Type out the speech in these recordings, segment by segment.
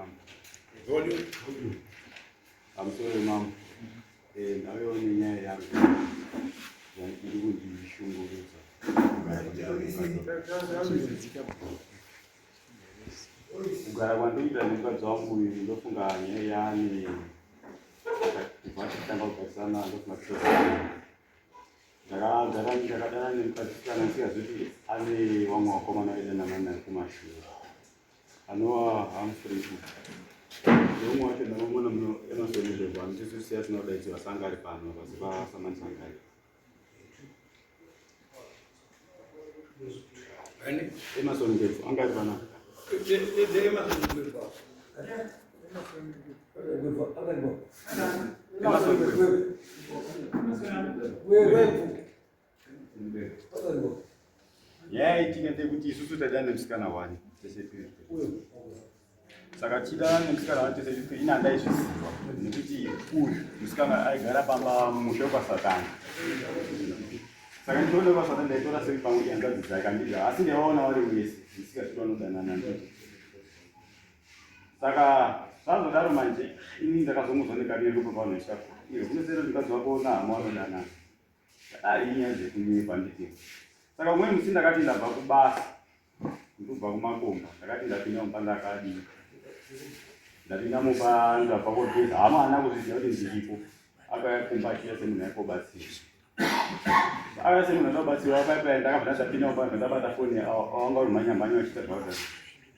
mama. Volume. I'm sorry, mom. Nayo nyaya yangu yanishunguluza. Kugara kwandoita nemukadzi wangu ndofunga nyaya yani vatitanga kugarisana ndofunga ndakadana nemukadzi kana ndikazoti ane vamwe vakomana vaida namana kumashure anova Humphrey. Umwe wacho ndamona muno emasonizvegwa ndisisi asina kudaidzwa asanga ari pano paziva samansangai Emerson Ngefu anga ari pano yaitika ndekuti isusu taida nemusikana wani tese tiri saka tida nemusikana wani tese tiri ina ndaizviziva nekuti uyu musikana aigara pamba musha kwasatani saka ndione kwasatani ndaitora sei pamwe yangadzi dzakandidza asi ndaivaona vari wese ndisikasvika vanodanana ndoti saka zvazodaro manje ini ndakazomuzwa nekadirupo panoisha iyo kunosero ndikadzi wako nahama vanodanana kadai inyaya dzekunyepa nditi saka umweni musi ndakati ndabva kubasa ndobva kumakomba ndakati ndapinda mupa ndakadii ndapinda mupa ndabva kogeza hama haana kuzviziva kuti ndiripo akakumbatira semunhu aikobatsira aka semunhu anobatsira paipai ndakabva ndapinda mupa ndabata foni awanga uri mhanyamhanya wachita zvauda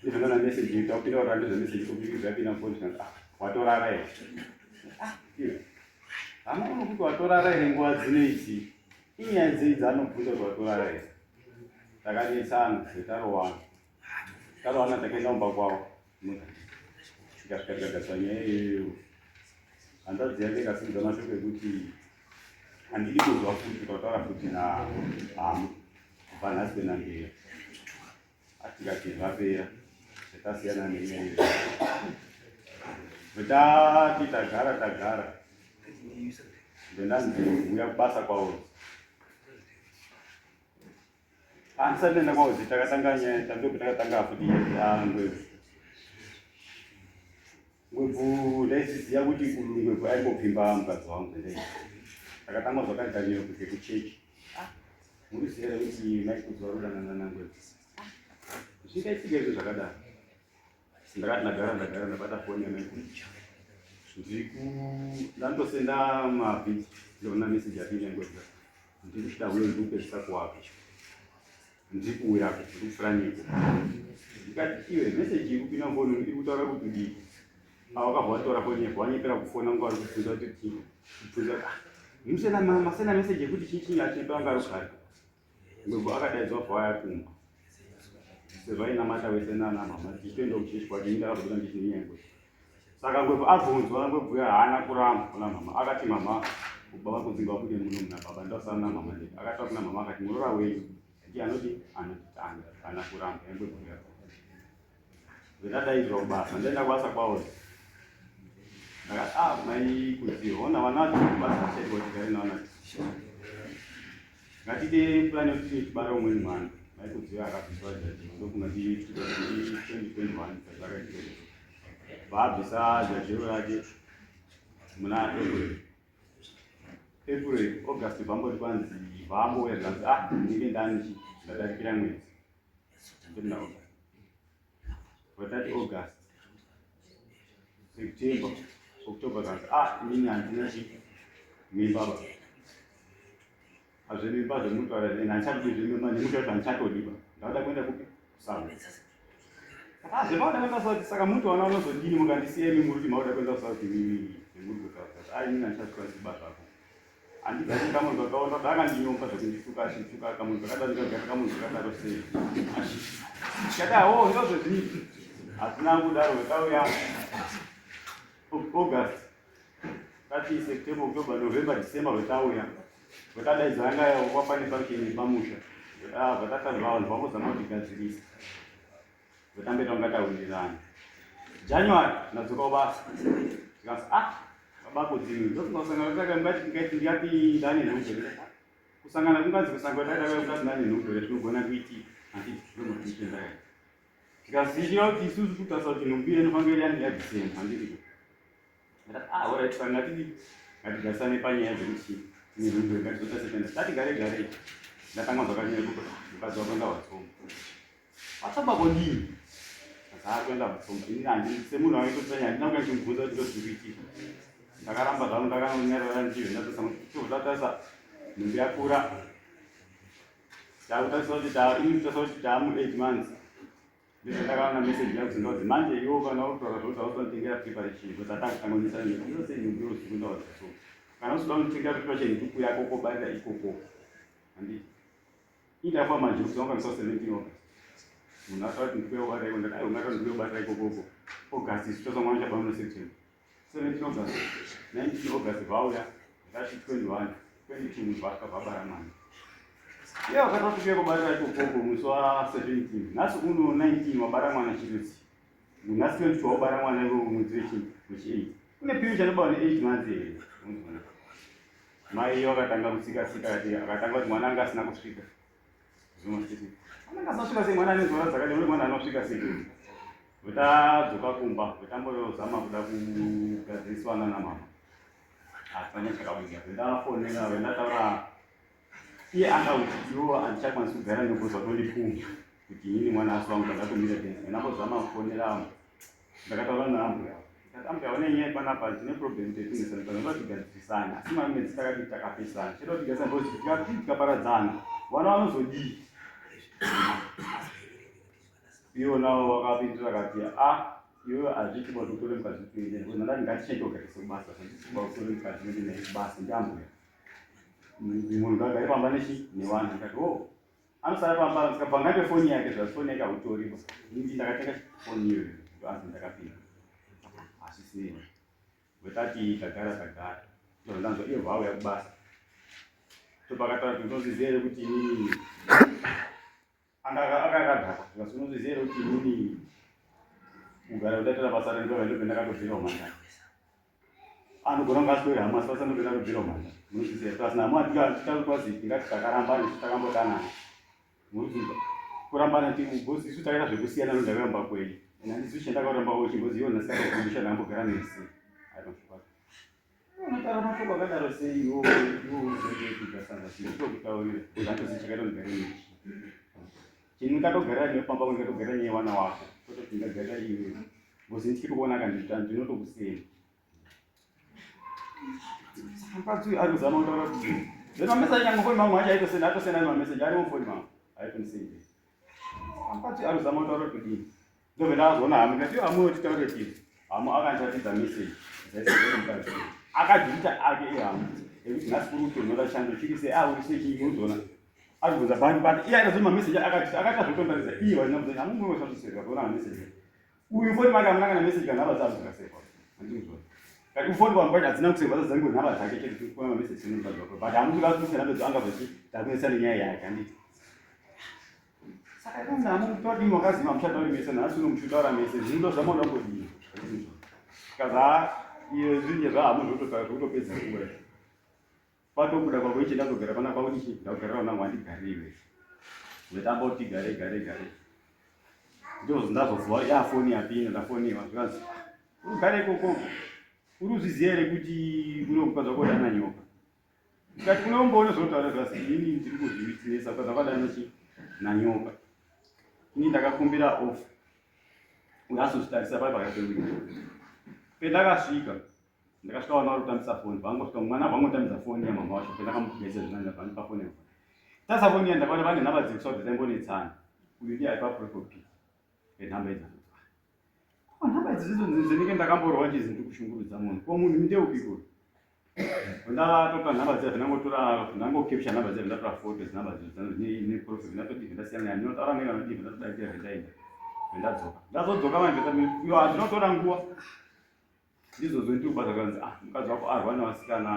ndivhenana meseji takupinda watandiza meseji kubikizva yapinda mufoni zvikati watorara here hama unokuti watorara here nguva dzino idzi inyaya dzei dzaanobvunza kuti watorara here takadetsana zetarowana takaenda kumba kwavo tikasvika tikagadzwa nyaya iyoyo hanzvadzi yake ikasimudza mashoko ekuti handidi kuzwa futi tautaura futi nahama kubva nhasi kwenangeya tikati zvapera zvetasiyana nenyaya iyo vetati tagara ndendanziuya kubasa kwavo handisati nenda kwauzi takatanga nyaya tandoku takatanga futi ngwebvu ndaisiziva kuti ngwebvu aingopimba mukadzi wangu takatanga zvakaganiro kuti kuchechi muriziva here kuti maikudziwa rudanana nangwebvu zvingaitike izvo zvakadaro ndakati ndagara ndabata foni yamaikuti ndandosenda mabhiti ndona meseji yapinda ngwebvu ndiri kuchida uyo ndikupedzisa kuwaka ndiri kuuya kuti ndiri kufuranyiko ndikati iwe meseji iri kupinda foni iri kutaura kuti dii awakabva watora foni yako wanyepera kufona nguva ari kubvunza kuti kubvunza musena mama sena meseji yekuti chii achipa anga rukari ngwebvu akadaidzwa bva waya kumba sezvainamata wese nanamama tichitoenda kuchechi kwati ndakazobira ndichinyengwe saka ngwebvu abvunzwa ngwebvu haana kuramba kuna mama akati mama baba kudzinga kuti muno muna baba ndasana namama ndeti akati kuna mama akati murora wenyu ndi anoti anotitanga haana kuramba ngwebvu ndadaidzwa kubasa ndaenda kubasa kwavo ndakati mai kudziwa ona vana vacho kubasa chaiwa tigare nawana ngatite plani yekuti tibara umweni mwana mai kudziwa akabviswa jaji ndofunga ndi 2021 zvakaitwa vaabvisa jajiro rake muna April August vamboti kwanzi vambouya zvanzi ndinge ndanichi ndadarikira mwedzi ndina vatati August September October zvanzi inini handinachi mimba hazvemimba zvemutaura handichatodi zvemimba nemutaura handichatodiba ndauda kuenda kupi kusamu zvemauda kuenda kusauti saka muti wana unozodini mukandisiya imi muri kuti mauda kuenda kusauti nemuri kusauti inini handichatokwanisi kuba zvako handigari kamunhu kakaona dakandinyomba zvekundisuka kamunhu kakadanikagara kamunhu kakadaro sei tikati ndozvezvii hazina kudaro vekauya August kati September October November December vetauya vetadaidza anga wapane fakini pamusha vatata vanhu vambozama kutigadzirisa vetamboita ungataurirana January nadzoka kubasa tikasi babako dzimwe ndokusangana ngati ndane nhuzvo kusangana kunganzi kusangana dai kunganzi ndane nhuzvo zvinogona kuitika handiti zvinomuitendai tikazvichira kuti isusu kutarisa kuti nhumbi inofanira yani yabviseni handiri alright ngatigarisane panyaya dzekuti nhumbi ngatizoita sekenda tatigare gare ndatanga zvakanyanya kuti mukadzi wako ndawatsonga achaba kodini asakwenda mutsonga ini handii semunhu waitotanya handina kuenda chimubvunza kuti ndozvikuitika ndakaramba zvano ndakanonyarara ndicho ndatotarisa nhumbi yakura takutarisa kuti taamu 8 months ndizvo ndakaona meseji yakuti ndodzi manje iwo kana utaura zvoti ausanditengera preparation kuti atakutanganisira inose nhumbi yozvikunda wazvaso kana usiда kunditengera preparation nhuku yako kobarira ikoko handii indafa manje kuti wanganisa 17 August munhu asati ndikuyobarira iko ndati ungata ndikuyobarira ikokoko August isu mwana chabva September 17 August 19 August vauya ndati 21 22 munhu vakabara mwana iye wakatosvike kubarira ikokoko musi wa17 nhasi uno 19 wabara mwana chirutsi nhasi 22 wabara mwana ivo mwedzi wechi8 kune piru chanobawa ne8 months here mai wakatanga kutsika-tsika akatanga kuti mwana anga asina kusvika ananga asasvika sei mwana anezora dzakati uri mwana anosvika sei vetadzoka kumba vetambozama kuda kugadziriswana namama asi panya chakawinga vendafonera vendataura iye angautiwo handichakwanisi kugara nebhozwa tondipunga kuti inini mwana asi wangu ndakumira tenzi venambozama kufonera ndakataura neambu yavo ambu yavo nenyaya panapa ndine problem tetunesana panoda tigadzirisana asi mamedzi takati takapesana chero tigarisana ndokuti tikaparadzana vana vanozodii iwo navo wakapindura kati iwe hazviti batotore mukadzi kuenda ndati ngatichendogarise kubasa sandisiba kutore mukadzi nendine kubasa ndambuya munhu ngagare pamba nevana ndikati anosara pamba sikabva ngate foni yake zvasi foni yake hautoriba ingi ndakatenga foni iyoyo ndoanzi ndakapinda asi sei wetati tagara ndondanzwa iyo vauya kubasa topakataura kuti unozviziva here kuti inini akakadhakwa zvasi unozviziva here kuti inini kugara udatira basa rendova ndobve ndakatobvirawo mandani anogona kunge aswera hama asi basa ndobve ndakatobvirawo mandani munozviziva here asi namo atikakwazi tingati takarambana isu takambodanana munozviziva kurambana tibosi isu takaita zvekusiyana nondakamba kwei handisi chandakarambawo chimbozi iwo nasikakakundisha ndambogara nesi unotara mashoko akadaro sei iwo kugasana chitokutaurira uzantozi chakaita ndigare nechi chini katogara nepamba kungatogara newana wako tototi ndagara iwe bosi nditiri kuona kandita ndinotokuseni mukadzi ari kuzama kutaura kuti zemameseji yangu foni mangu acho aitosenda atosenda nemameseji ari mufoni mangu aitonisende mukadzi ari kuzama kutaura kuti ndobve ndakazoona hamu ngati hamuwo titaure chii hamu akandiratidza meseji mukadzi akadhirita ake ehamu ekuti nhasi kuri kutonhora chando chiri sei uri sechingi unozoona ari kubvunza bani bani iye aitazoma meseji akaita zvotondaridza iye vachina kuzanya hamumweosvatuseka kuona meseji uyu foni make hamuna kana meseji kanhava dzazvikasekwa handizvo kati ufoni vangu kwacho hadzina kusekwa dzadzango nhava dzake chete kuona meseji inobvadzvako but hamutikasikusenambedzo angazoti takunesana nyaya yake handiti saka itonhamu todini wakazima muchatauri mese nhasi uno muchitaura mese zvinodozama uda kodini kaza iyo zvinye zvahamu zvotopedza nguva patobuda kwako ichi ndazogara pana kwako ichi ndakugara nangu handigariwe ndetamboti gare ndozondazovhuwa yafoni yapinda ndafoniwa zvikanzi ugare ikoko uri uzviziva here kuti kuno mukadzi wako dana nyoka tikati kunomboone zvotaura zvasi ini ndiri kuzvivitinesa mukadzi wako dana nanyoka ini ndakakumbira ofu uyazozvitarisa pai pakati pewiki pendakasvika ndakasvika vana vari kutambisa foni vangosvika mwana vangotamidza foni yamama wacho pendakamugesa zvinanga vanipa foni yako tasa foni ya ndakaona vane nhamba dzekusa kuti dzaimbonetsana uyu ndiye aipa profile penhamba idzi nhamba idzi zvinenge ndakamborwa chizi ndikushungurudza munhu ko munhu ndeupiko ndatotora nhamba dzia ndinangotora ndangokepsha nhamba dzia ndatora foto dzinhamba dzine profile ndatodivhe ndasiyana naye ndinotaura nega nodivhe ndatodaitira zvendaenda ndadzoka ndazodzoka manje iyo handinotora nguva ndizozvo ndikubata kanzi mukadzi wako arwa nevasikana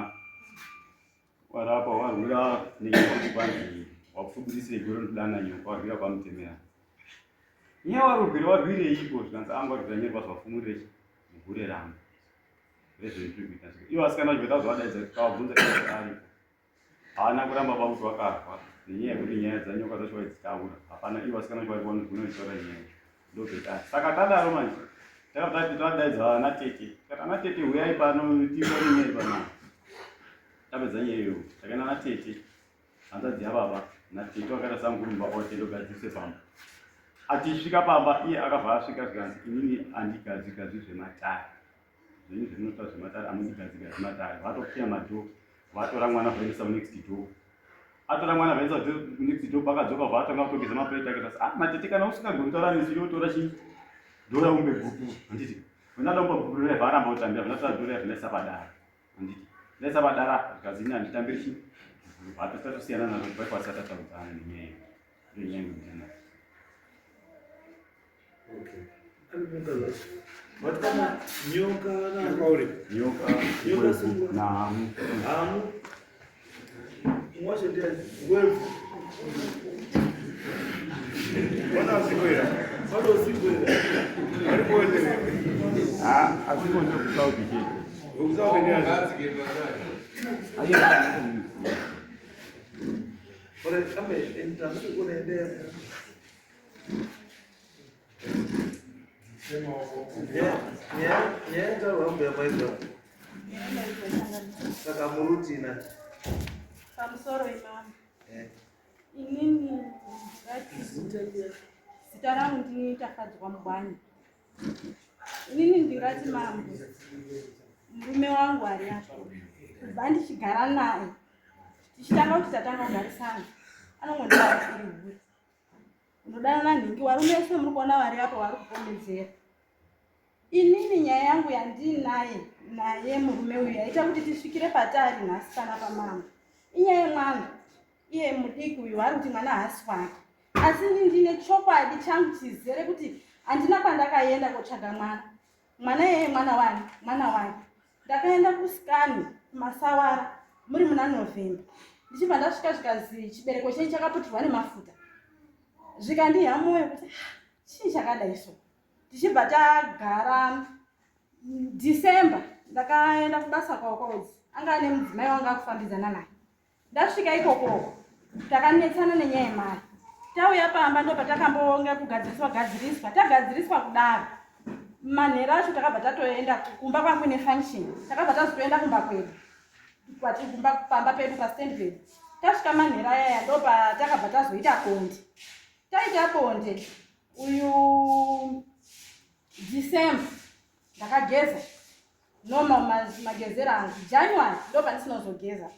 warapa warwira nenyaya kwanzi wapfubudisire goro ndidana nyoka warwira kwamutemera nyaya warwireiko zvikanzi angwarwiranyerwa zvafumurire mugure rangu rezvendikuita ivo vasikana vacho vetazovadaidza kavabvunza aripo haana kuramba vakuti vakarwa nenyaya yekuti nyaya dzanyoka dzacho vaidzitaura hapana ivo vasikana vacho vari vanogona vachitaura nyaya ndobheka saka tadaro manje takabva tadaidza ana tete kana ana tete uyai pano timborinyei pana tapedza nyeyo takaenda ana tete hanzadzi yababa natete wakaita sangurumba kwate ndogadzise pamba atisvika pamba iye akabva asvika zvikanzi inini handigadzigadzwi zvematare zvinhu zvinota zvematare amundigadzigadzwi matare vatopfuya madho vatora mwana vaendesa kunext door atora mwana vaendesa kunext door pakadzoka vaatanga kutogeza mapureti akati matete kana usingagoni kutaura nesi yotora chi dora umbe bhuku handiti unada umba bhuku rine varamba utambira vinotora dora zvinaisa padara handiti ndaisa padara zvikazini handitambiri chi vatosiyana nazvo kuti vaikwasatatarudzana nenyaya yenyange ndina Matana nyoka na hamu mwashe ndia wewe wana sikwera alipoende asiko ndio kusahau kike ukuzao ndio ore kama entamsi kunaendea nyaenda wambe maizwa saka murutina pamusoro imama inini zita rangu ndini Tafadzwa Mugwani. Inini ndingati mambo murume wangu ari apo kubva ndichigara naye tichitanga kuti tatanga kugarisana anongondiva iri huri unodanana nhingi varume vese muri kuona vari apo vari kupomedzera. Inini nyaya yangu yandinaye naye murume uyu yaita kuti tisvikire patari nhasi pana pamambo inyaya yemwana iye mudiki uyu vari kuti mwana haasi wake, asi ini ndine chokwadi changu chizere kuti handina kwandakaenda kotsvaga mwana yeye mwana wake. Ndakaenda kusikani kumasawara muri muna November ndichibva ndasvika zvikazi chibereko chenyu chakaputirwa nemafuta zvikandiha mwoyo kuti chii chakadai so. Ndichibva tagara December ndakaenda kubasa kwakodzi anga ane mudzimai wanga akufambidzana naye. Ndasvika ikoko takanetsana nenyaya yemari tauya pamba ndo patakambonga kugadziriswa tagadziriswa kudaro manhero acho takabva tatoenda kumba kwangu nefunction takabva tazotoenda kumba kwedu kwati kumba pamba pedu paStandville. Tasvika manhero ayaya ndo patakabva tazoita bonde. Taita bonde uyu December ndakageza normal magezera angu January ndo pandisinozogeza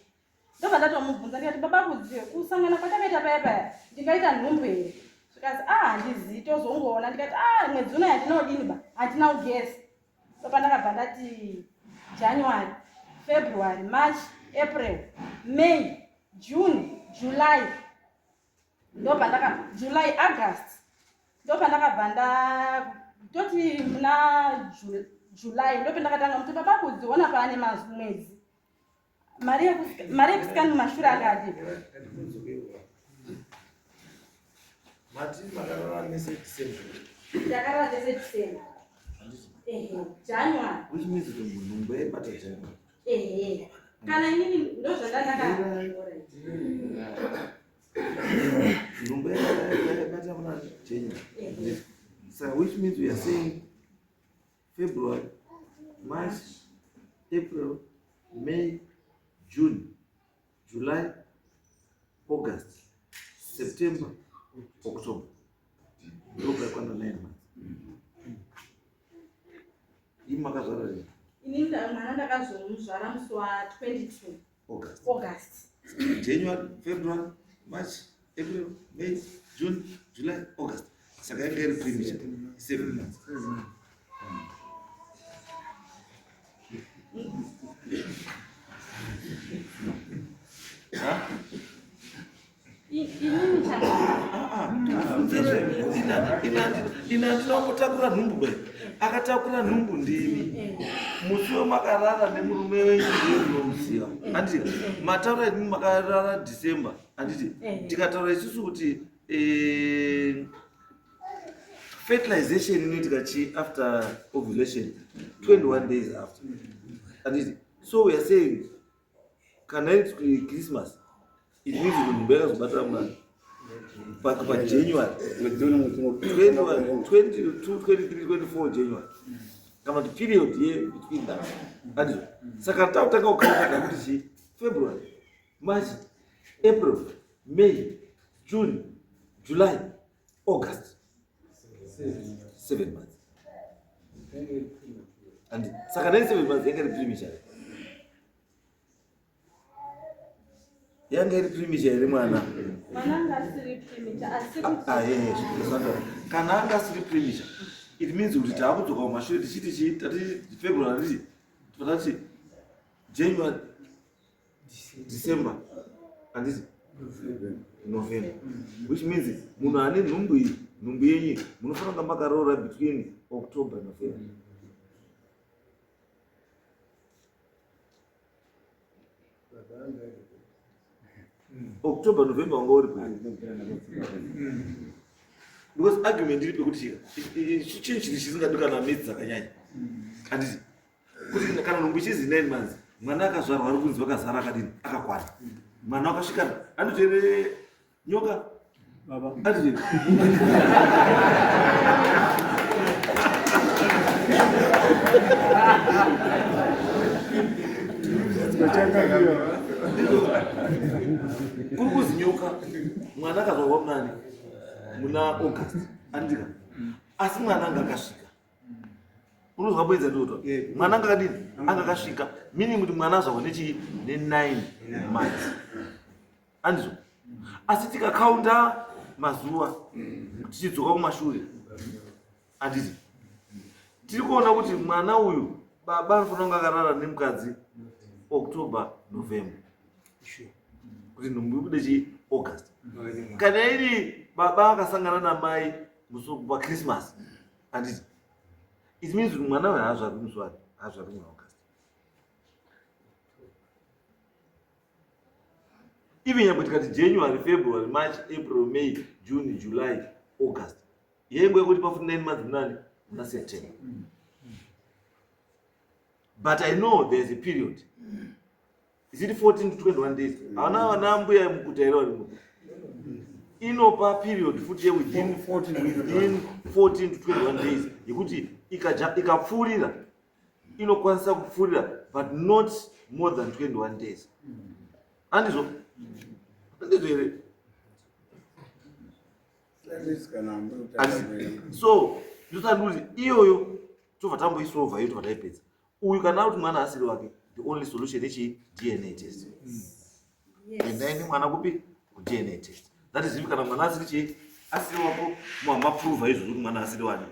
ndobva ndatomubvunza ndikati baba kudziwe kusangana kwatakaita paya paya ndingaita nhumbu here zvikazi handizivi tozongoona ndikati mwedzi uno yandinodini ba handina ugezi ndopa ndakabva ndati January February March April May June July ndopa July August ndopa ndakabva toti muna July ndopa ndakatanga muti baba kudziona paane mwedzi mari yekusikani mumashure akati mati makarara nese December ndakarara nese December January which means kuti munhu waibata January kana inini ndozvandandaka nhumbu yaibata muna January. So which means we are saying February, March, April, May, June, July, August, September, October. Ndoka kwanda 9 months. Imakazara ni? Inini mwana ndakazomuzvara musi wa 22 August. January, February, March, April, May, June, July, August. Saka yanga iri premature 7 months. Inandinokutakura nhumbu be akatakura nhumbu ndimi musi wemakarara nemurume wenyu ndinomuziva handiti mataura edini makarara December handiti tikataura isusu kuti fertilization inoitika chi after ovulation 21 days after handiti. So we are saying kana it's Christmas it means kuti nhumbu yakazobata mwana pajanuary 22, 23, 24 january kana kuti period between that andizvo saka tautanga kukautanga kuti chii february march april may june july august 7 months and saka 7 months yanga iri premature yanga iri premature iri mwana kana anga asiri premature it means kuti taakudzoka kumashure tichiti tati february tatati january december andisi november which means munhu ane nhumbu iyi nhumbu yenyu munofanira kunga makaroora between october november october november wanga uri because argument iri pekuti chinhu chiri chisingadikanwa mezi dzakanyanya handiti kuti kana nhumbu ichizi 9 months mwana akazvarwa ari kunzi vakazara akadini akakwana mwana wakasvikana andotere nyoka andotere kuri kuzi nyoka mwana akazvarwa munani muna august andika asi mwana anga akasvika unozwa bwenza ndoto mwana anga akadini anga akasvika meaning kuti mwana azvarwa ne9 months andizvo asi tikakaunda mazuva tichidzoka kumashure anditi tiri kuona kuti mwana uyu baba anofanira kunge akarara nemukadzi october november kuti nhumbu ibude chi august kana iri baba akasangana namai musokupa christmas anditi it means kuti mwana uyu haazvari muswari haazvari muna august even nyangwe tikati january february march april may june july august yengo yekuti pafuti 9 months munani muna september but I know there is a period. Is it 14 to 21 days? Ana mbuya mukutaira uri muku. Inopa period futi within 14 to 21 days. Yekuti ikapfurira inokwanisa kupfurira but not more than 21 days. Andizvo? Andizvo. So, ndosanduti iyoyo tobva tamboisolva iyo tobva taipedza. Uyu kana kuti mwana asiri wake the only solution ichi DNA test. Endaini mwana kupi ku DNA test. That is if kana mwana asiri chi asiri wako muhamba prove izvo kuti mwana asiri wake.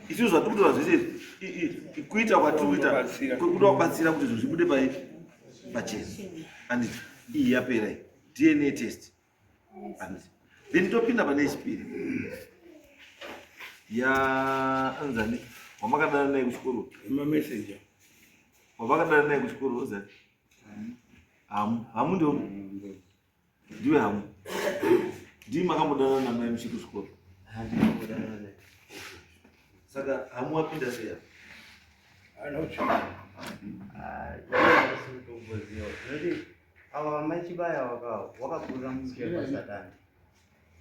Izvo zvatukutora zvese kuita kwatuita kuda kubatsira kuti izvo zvibude pachena. Anditi iyi yapera DNA test. Anditi then topinda pane chipiri. Ya anzani wamakadana naye kuchikoro messenger wamakadana naye kuchikoro oza hamu ndiwe hamu ndii makambodana namai muchiri kuchikoro saka hamu wapinda seya ava vamachibaya wakakurira musoro pasatani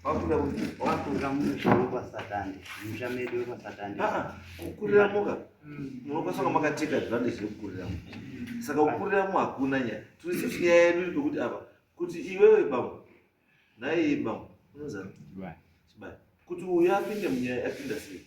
wakakurira musoro pasatani musha medu pasatani kukurira moka munokasanga makateka advantage yekukuriramo saka kukuriramo hakuna nyaya turisisi nyaya yedu pekuti apa kuti iwewe bambo naye bambo unozana chibaya kuti uyu apinde munyaya apinda sei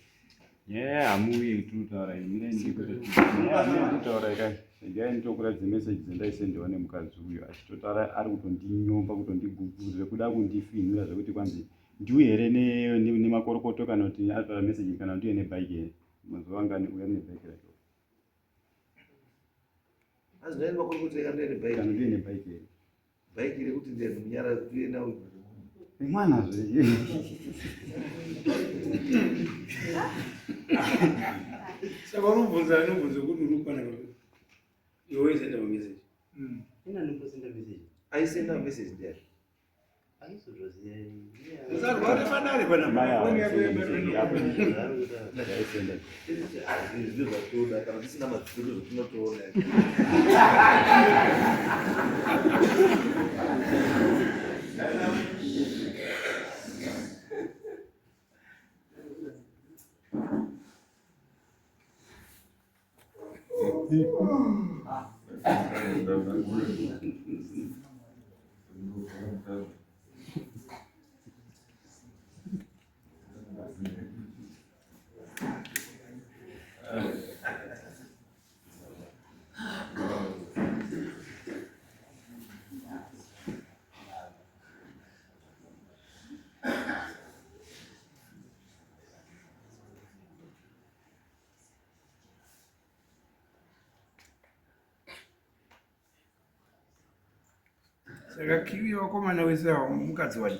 nyaya hamuuyi turitaura ndikutaura kai ngai nditokuratidze meseji dzendaisendewa nemukadzi uyu achitotaura ari kutondinyomba kutondigugurire kuda kundifinhira zvekuti kwanzi ndiwe here nemakorokoto kana kuti ataura meseji kana ndiwe nebhaiki here mazuva angani uya nebhaiki racho azinaini makorokoto ekandai nebhaiki kana ndiwe nebhaiki here bhaiki rekuti ndiye munyara kuti uye nawe mwana zve saka unobvunza anobvunza kuti unokwana iwe senda message ina nimbosenda message aisenda message ndiye aizotoziya usarware padare pana zviro zvatoda kana tisina madziro zvatinotoona Saka kiwi wakomana wese awo mukadzi wacho.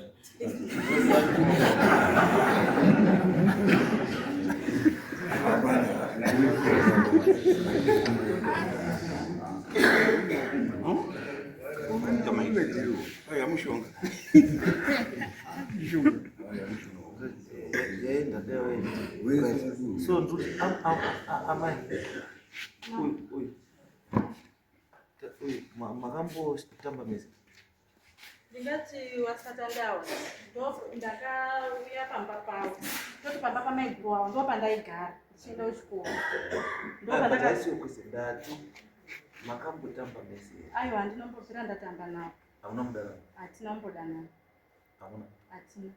Kama ile ndio. Haya mshonga. So makambotamba mese ndingati wasatandawa ndakauya pamba pavo toti pamba pamaiguru wavo ndo pandaigara ndichienda kuchikoro ndati makambotamba mese aiwa handinombobvira ndatamba navo hauna mudara hatina umbodanana hauna hatina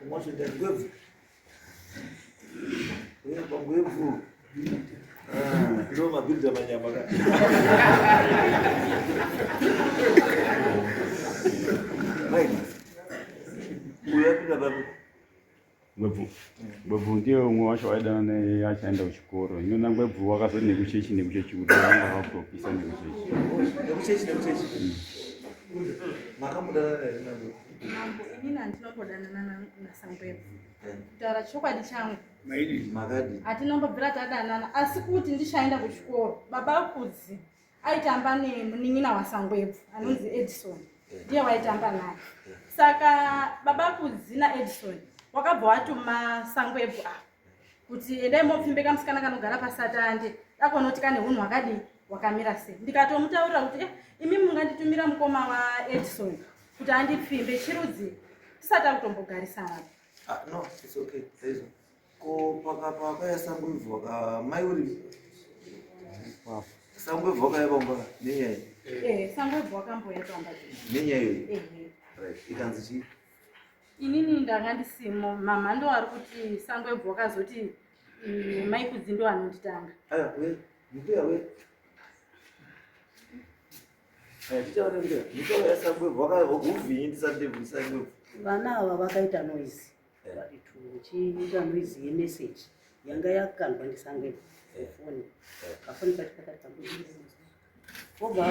umwachonda ngwebvu pangwebvu ndo mabhilda manyama ka uyapinda papo Ngwebvu ndiye umwe wacho waidana naye achaenda kuchikoro. Inona ngwebvu wakazoti nekuchechi nekuchechi kuti vanga vapropisa nekuchechi. makambodana naye nango mambo inini handinombodana nasangwebvu kutaura chokwadi changu Maidi. makadi hatinombobvira tadanana asi kuti ndichaenda kuchikoro baba kudzi aitamba nemunin'ina wasangwebvu anonzi Edison ndiye waitamba naye saka baba kudzi naEdison wakabva watuma sangwebvu kuti endai mopfimbeka musikana kanogara pasatande dakonoti kane hunhu hwakadi wakamira sei ndikatomutaurira kuti imi munganditumira mukoma waEdison kuti andipfimbe chirudzi tisati akutombogarisana. no it's okay saizo ko pakaya sangwebvu wakamai uri sangwebvu wakayapamba nenyaya sangwebvu wakamboya pamba nenyaya iyoyi ikanzi chii inini ndanga ndisimo mama ndo ari kuti sangwebvu wakazoti mai kudzi ndo anonditanga aya we mbuya we aya tichaurembera mitaura sangwebvu wakuvhinyi ndisandebvu sangwebvu vana ava vakaita noise chiita noise yemeseji yanga yakandwa ndisangwebvu foni kafoni obva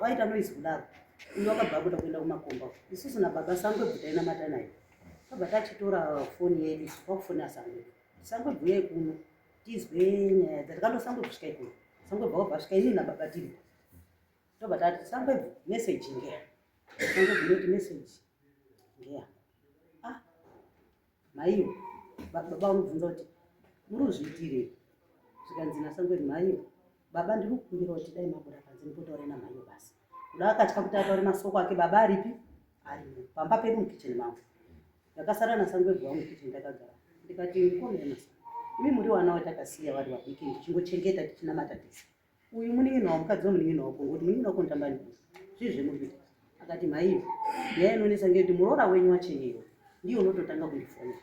waita noise kudaro uyu wakabva kuda kuenda kumakomba isusu nababa sangwebvu tainamata naye tabva tachitora foni yedu kwakufona sangwebvu yai kuno tizwe nyaya dzatikando sangwebvu svika kuno sangwebvu wakabva svika inini nababa tiri tobva tati sangwebvu meseji ngeya sangwebvu noti meseji ngeya maiyo baba unobvunza kuti muri kuzviitire zvikanzi nasangwebvu maiyo baba ndiri kukumbira kuti dai mabuda panze ndipotaure namaiyo basi kuda akatya kuti ataure masoko ake baba aripi arimo pamba pedu mukicheni mangu ndakasara nasangwebvu wangu kicheni ndakagara ndikati mukomemasa imi muri wana watakasiya vari vabiki ndichingochengeta tichinamata tese uyu munin'ina wamukadzi womunin'ina wako ngokuti munin'ina wako nditamba ndii zvezvemurikuita akati maiyo nyaya inonesa ngekuti muroora wenyu wacheneyo ndiyo unototanga kundifonera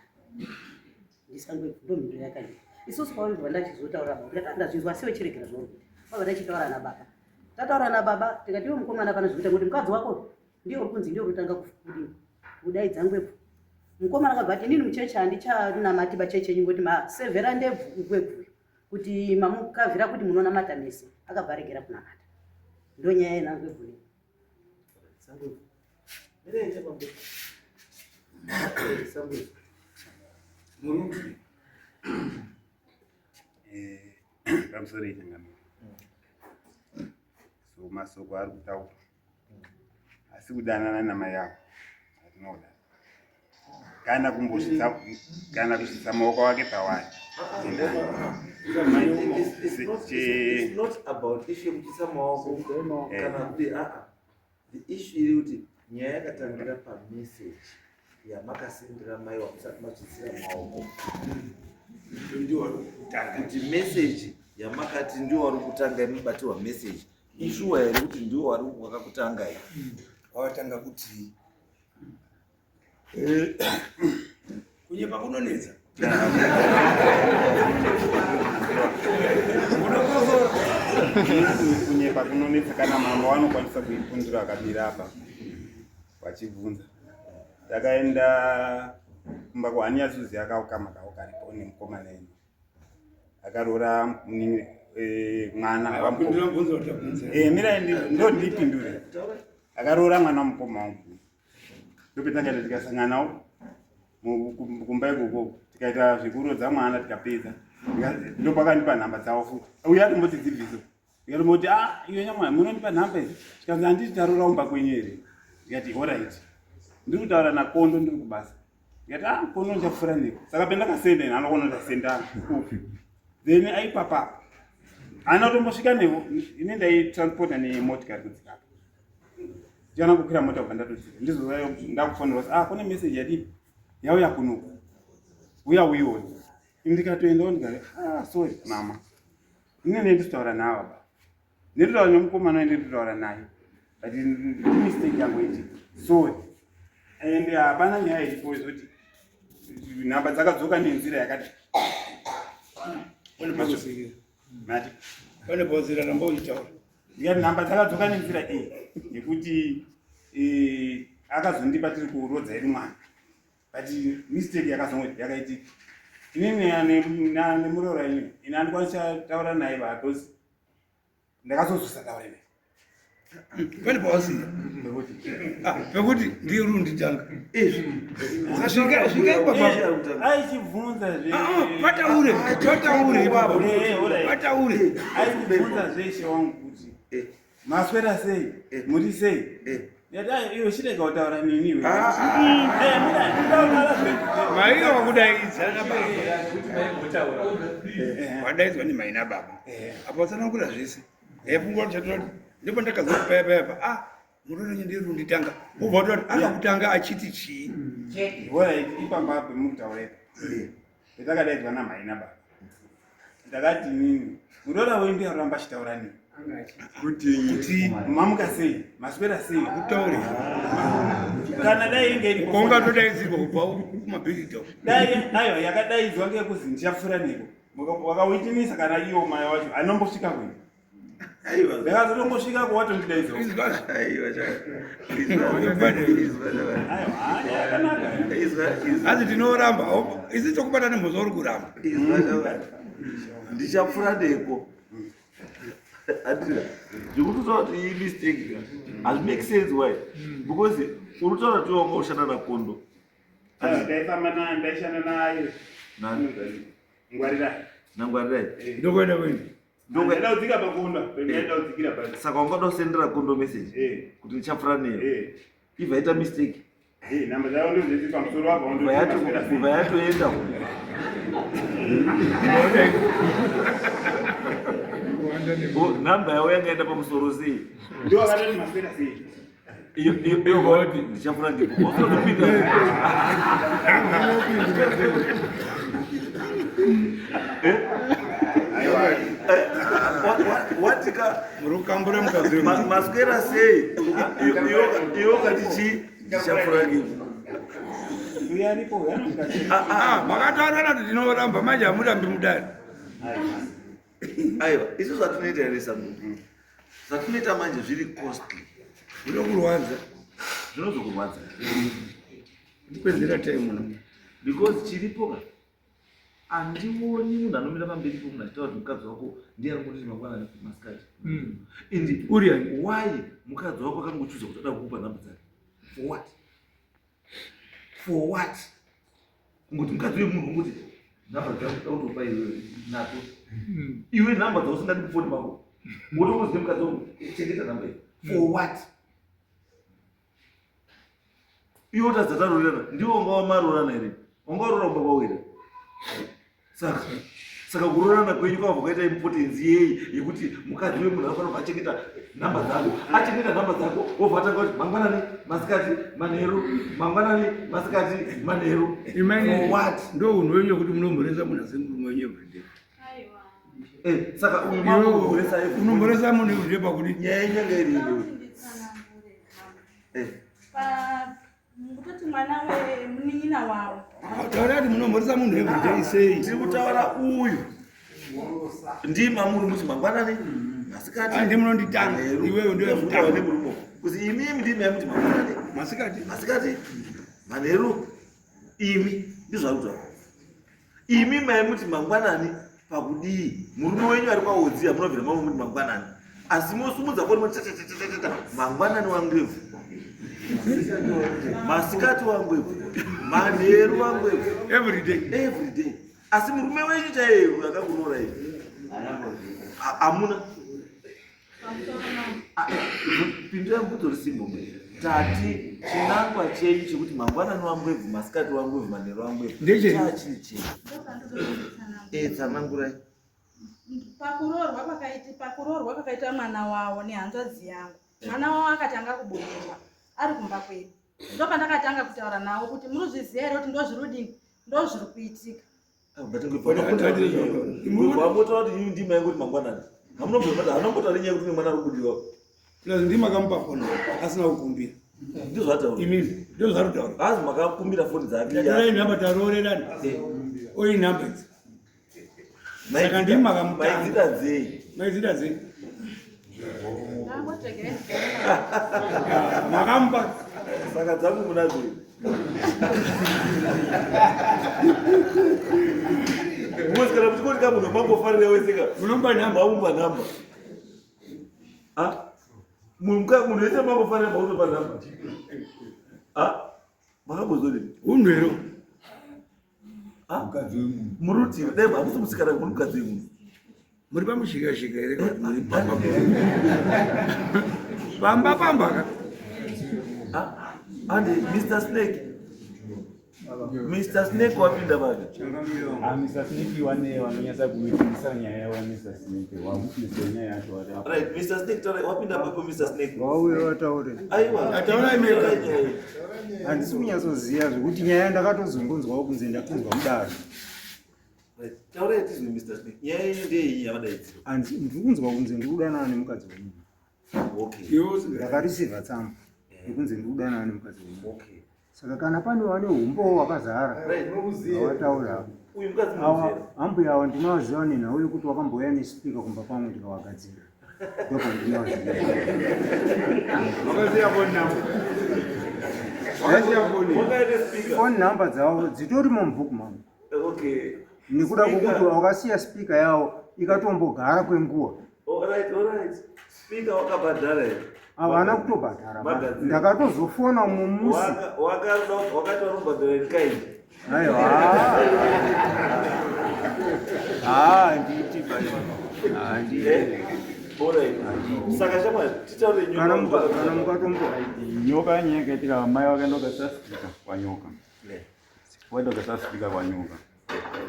ndisangwebvu ndo mhindo yakadii isusu pauribva ndachizotaura baba ndikati andazvinzwa siwe chiregera zvoro pabva ndachitaura nababa tataura nababa tikati iwe mukomana pana zvikuita ngekuti mukadzi wako ndiyo uri kunzi ndiyo urikutanga kudaidza ngwebvu mukomana akabva ati inini mucheche handichanamati bacheche enyu ngekuti masevhera ndebvu ngwebvu kuti mamukavhira kuti munonamata mese akabva aregera kunamata ndo nyaya yenangwebvu ne sangwebvu nereita pamberi sangwebvu Muruti. pamusoro ichangamiro so masoko ari kutaura asi kudanana namai yavo hatinoda kana kusvitsa maoko wake pawayo It's not about issue yekuchisa maoko kana kuti the issue iri kuti nyaya yakatangira pamessage yamakasendera mai wakusati machitsira maoko ndio wari kutanga kuti message yamakati ndio wari kutanga imubatirwa message ishuwa here kuti ndio wari wakakutanga here wawatanga kuti kunyepa kunonetsa kunyepa kunonetsa kana mambo vanokwanisa kuikundura akabira apa vachibvunza. Takaenda kumba kuhanya Suzi akaukama karipo nemukomana enyu akarora mwana mira ndo ndipindure akarora mwana mukoma wangu ndopetakaenda tikasangana nawo kumba ikoko tikaita zvekurodza mwana tikapedza ndopakandipa nhamba dzavo futi uye atomboti dzibviso ikatomboti iyo nyamwana munondipa nhamba idzi tikanzi handiti tarora umba kwenyu here ikati alright ndiri kutaura nakondo ndiri kubasa ikati kondo ndichafura neko saka pendakasenda ine anokona ndasenda then aipapa ana tombosvika nevo ine ndaitransporta nemotikari kudzikapa tiana kukwira mota kubva ndatodzika ndizozayo ndakufonera kuti kune message yadipi yauya kunoku uya uione imi ndikatoendawo ndikati sorry mama ine ndenditotaura nawo ba nditotaura nemukomana nditotaura naye but mistake yangu itika sorry and hapana nyaya iripo izoti nhamba dzakadzoka nenzira yakati mati pane bozera ramba uchitaura ndikati nhamba dzakadzoka nenzira iyi yekuti akazondipa tiri kurodza iri mwana but mistake yakaitika inini nemuroora ine ine andikwanisa taura naye because ndakazozusa taura naye pane pawasiya pekuti ndirunditanga aichibvunza pataure baba pataure aichibvunza zveshe wangu kuti maswera sei muri sei yata iwe chirega kutaura nini iwe maiga wakudaidza wadaidzwa nemaina baba apa usanangura zvese pfungwa chatorati ndipo ndakazopayapayapa muroronye ndirunditanga ubva toti akakutanga achiti chii ipamba pemukutaureka etakadaidzwa namaina baba ndakati nini murora wei ndiaramba achitaura nini kuti mamuka sei maswera sei kutaure kana dai inge kongatodaidzirwa kubva kumabhirito dai aiwa yakadaidzwa ngekuzi ndichafura neko wakauitimisa kana iwo maya wacho anombosvika kwini ndakazotongosvika kuwatondidaidzwa asi tinoramba isi tokubata nemhozo uri kuramba ndichapfura neko ndikututaura kuti iyi mistake hazvimake sense why because uri kutaura kuti wanga ushanda nakondo ndaifamba ndaishanda naye ngwarirai nangwarirai ndokuenda kweni ndaenda kudzika pakondo ndaenda kudzikira pasi saka ungada kusendera kondo message kuti ndichapfura neyo ibva yaita mistake nhamba dzavo ndozvesi pamusoro wabva ibva yatoenda nhamba yavo yangaenda pamusoro sei ndo akatoti maswera sei iyo ndichapfura ndipo watika murukambura mukazi maswera sei iyo katichi ndichapfura ndipo uyaripo makataurana kuti tinoramba manje hamurambi mudani aiwa isu zvatinoita here sangu zvatinoita manje zviri costly zvinokurwadza zvinozokurwadza ndipedzera time because chiripo ka handioni munhu anomira pamberi pomunhu achitaura kuti mukadzi wako ndiye ari kuti mangwana masikati indi uriani why mukadzi wako akangochuza kuti ada kukupa nhamba dzake for what kungoti mukadzi wemunhu unguti nhamba dzako autopa iwe nato iwe nhamba dzao usingadi kufoni mako motokuzive mukadzi wako chengeta nhamba iyi for what iwe utadzatarorana ndiwo unga wamarorana here unga warora umba kwawira saka Saka kurorana kwenyu kwabva kwaita importance yei yekuti mukadzi wemunhu anofanira achengeta nhamba dzako. Achengeta nhamba dzako wobva atanga kuti mangwanani, masikati, manheru, mangwanani, masikati, manheru. Imani what? Ndo unwenye kuti munomboresa munhu asi murume wenyu everyday. Saka uyu mamboresa everyday. Unomboresa munhu everyday pakuti nyaya yenyanga iri kutoti mwana wemunin'ina wawo taura kuti munomboresa munhu everyday sei? tiri kutaura uyu ndima muri muti mangwanani, masikati, andi munonditanga iwewe ndio kutaura nemurume kuzi imimi ndimi yamuti mangwanani, masikati, manheru. Imi ndizvo ari kutaura. Imi maimuti mangwanani pakudii. Murume wenyu ari kwawodziya munobvira mamuti mangwanani, asi mosumudza koni motatatatata mangwanani wangwevu, masikati wangwevu, manheru wangwevu, everyday. Asi murume wenyu chaiye akakunora iye hamuna. Pindu yambudzo risimbo tati chinangwa chenyu chekuti mangwanani wangwevu, masikati wangwevu, manheru wangwevu chachiri chenyu. Tsanangurai. pakuroorwa kwakaita mwana wawo nehanzvadzi yangu. Mwana wawo akatanga kubonerwa ari kumba kwedu. Ndo pandakatanga kutaura nawo kuti munozviziva here kuti ndozvirudini, ndozviri kuitika. Vamotaura kuti ndima yangu kuti mangwanani hamunombotaura nyaya kuti mwana ari kubudirwa. Ndima kamupa foni asina kukumbira. Ndizvo ataura. Imini ndizvo zvari kutaura. Hazi makakumbira foni dzake. Tarai nhamba taroorerani. Oi nhamba idzi. Saka ndima kamutanga. Maizita zei? Makamupa. Saka dzangu munadzo. Musikana kuti koti kamunhu mambofarira weseka. Munomba nhamba. Mamumba nhamba. Munhu wese mambofarira maunopa nhamba. Makambozodini? Unhwero. Murutivi dai hamusi musikana muri mukadzi wemunhu. Muri pamushikashika here kuti muri pamba. Andi Mr. Snake. Mr. Snake wapinda bado. Mr. Snake wanonyasa kuitisa nyaya ya Mr. Snake. Wamukise nyaya yacho wale. Right, Mr. Snake tore wapinda bado Mr. Snake. Wauye wataure. Aiwa, ataura imeka. Handisi kunyasoziya zvokuti nyaya ndakatozungunzwawo kunze ndakunzwa mudaro. Right, taura tizvi Mr. Snake. Nyaya ndei yavadaidzi. Ndiri kunzwa kunze ndiri kudanana nemukadzi wemunhu. Okay. Ndakarisivha tsamba yekunze ndiri kudanana nemukadzi wemunhu. Okay. Saka kana pane wane umbowo wakazara awataura Uyu mukadzi munoziva. ambuya awa ndinowaziva nenhau yekuti wakambouya nesipika kumba kwangu ndikawagadzira. Ndoko ndinowaziva. Wakaziya phone number. Wakaita speaker. Phone number dzavo dzitorimo mubhuku mangu. Okay. Nekuda kwokuti wakasiya spika yawo ikatombogara kwenguva. Alright. Speaker wakabhadhara here. Havana kutobhadhara. Ndakatozofona mumusi. Wakati vanobhadhara rikaini. Nditi basi. Saka shamwari titaure Kana mukatombo Nyoka nyekaitika mai wakaenda ukasaspika kwa nyoka. Waenda ukasaspika kwa nyoka.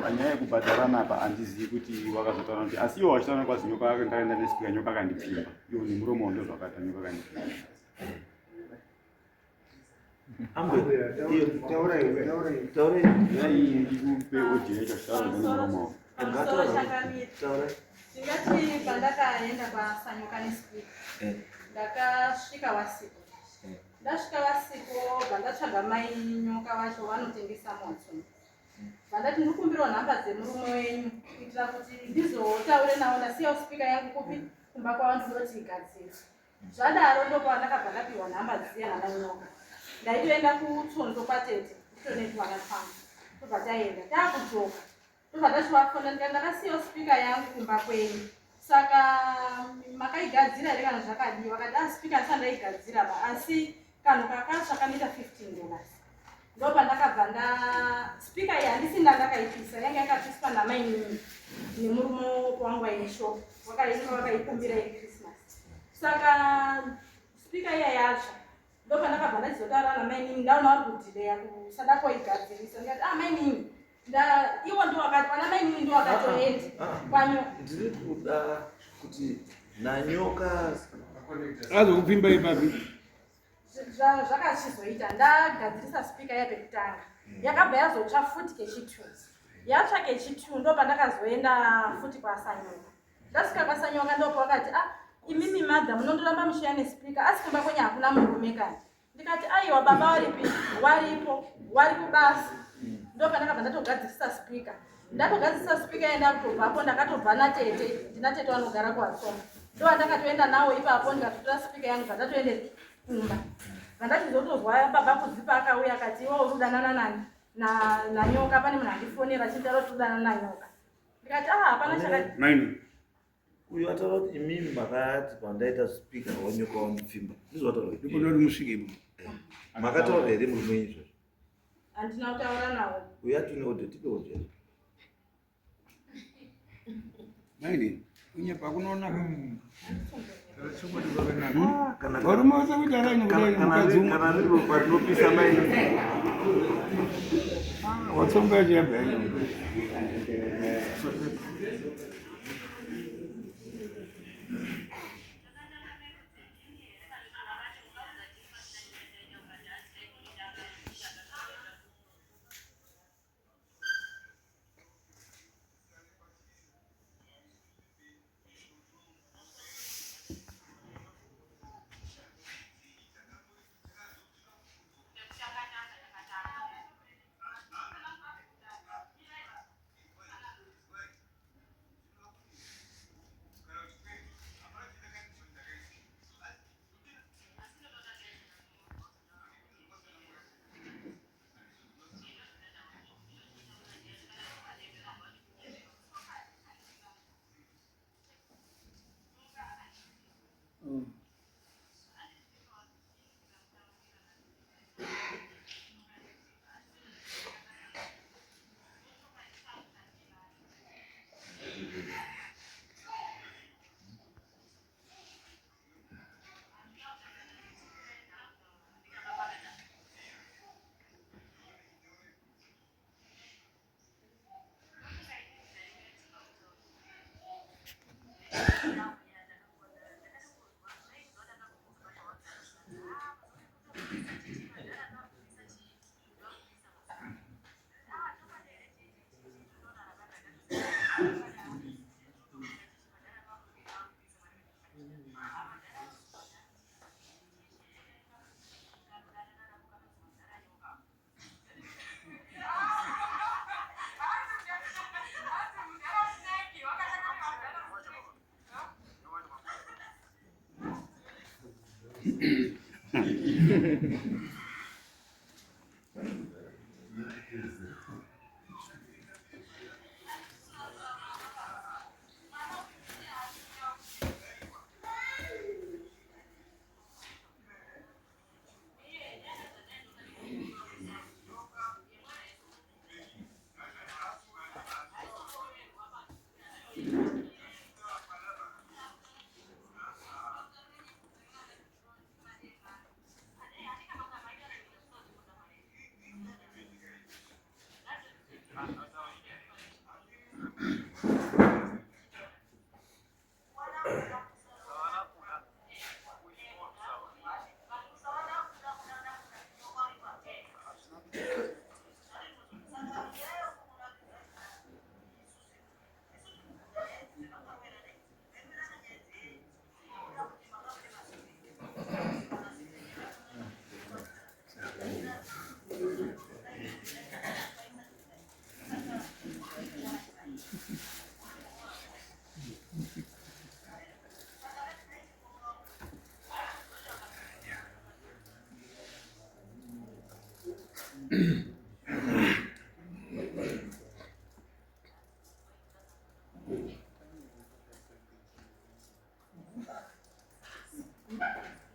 Panyaya yekubhadharana apa handizivi kuti wakazotaura kuti asi iwo wachitaura kwazi nyoka ndakaenda nesipika nyoka akandipfimba. Iwo nemuromo ndo zvakaita nyoka akandipfimba. Taure. Yai ikupe ojira chashara nemuromo. Tingati pandakaenda kwasanyoka nesipika ndakasvika wasiku. Ndasvika wasiku bvandatsvaga mai nyoka vacho vanotengesa motso. Vandati ndikumbirawo nhamba dzemurume wenyu kuitira kuti ndizotaure nawo ndasiyawo spika yangu kupi kumba kwavo ndinoti igadzire. Zvadaro ndopa ndakabva ndapiwa nhamba dziya namanyoka. Ndaitoenda kutsonzo kwatete nditonetwana pangu. Tobva taenda taakudzoka. Tobva tachivafona ndakasiyawo spika yangu kumba kwenyu. Saka makaigadzira here kana zvakadiwa. Vakati spika handisandaigadzira ba asi kanhu kakatsva kanoita $15. Ndopa ndakabva spika iyi handisi ndandakaipisa yanga yakapiswa namainini nemurume wangu aine shopu vakainga vakaikumbira yeChristmas. Saka spika iya yatsva ndopa ndakabva ndachizotaura namainini ndaona vari kudhileya kusada koigadzirisa ndikati mainini iwo ndo vakati vana mainini chitundu wakatoenda kwanyoka. Ndiri kuda kuti nanyoka azokupimba ipapi Zvakachizoita ndagadzirisa spika yapekutanga yakabva yazotsva futi kechitundu yatsva kechitundu ndopandakazoenda futi kwasanyoka. Ndasvika kwasanyoka ndopavakati imimi madha munondoramba mushiya nespika asi kumba kwenye hakuna murume kani. Ndikati aiwa baba waripi wari kubasa. Ndopandakabva ndatogadzirisa spika. Ndatogadzirisa spika yenda kutobvapo ndakatobva natete ndinatete vanogara kuwatsonga. Ndovandakatoenda nawo ipapo ndikatotora spika yangu zvandatoende kumba. Vandachizotozwa baba kuzipa akauya akati iwo uri kudanana nani nanyoka pane munhu andifonera achitaura kuti udanana nanyoka. Ndikati hapana chakati maini uyu ataura kuti imimi makati pandaita spika wanyoka wandipfimba ndizvataura ndipo ndoti musvikepo makataura here murume izvozvo handina kutaura nawo. uyu atine odhe tipe odhe maini unyepa kunoonaka kana varume vose kuti kana riro parinopisa maini watsonga yachiyabva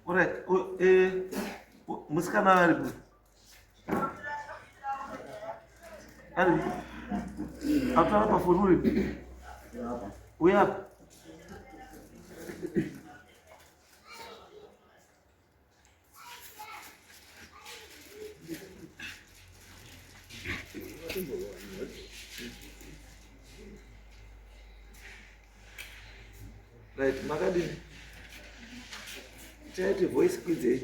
Alright, musikana aripo. Aripo. Atara pa phone uripo. Uya hapa. Right, makadini. Chaiti voice quiz.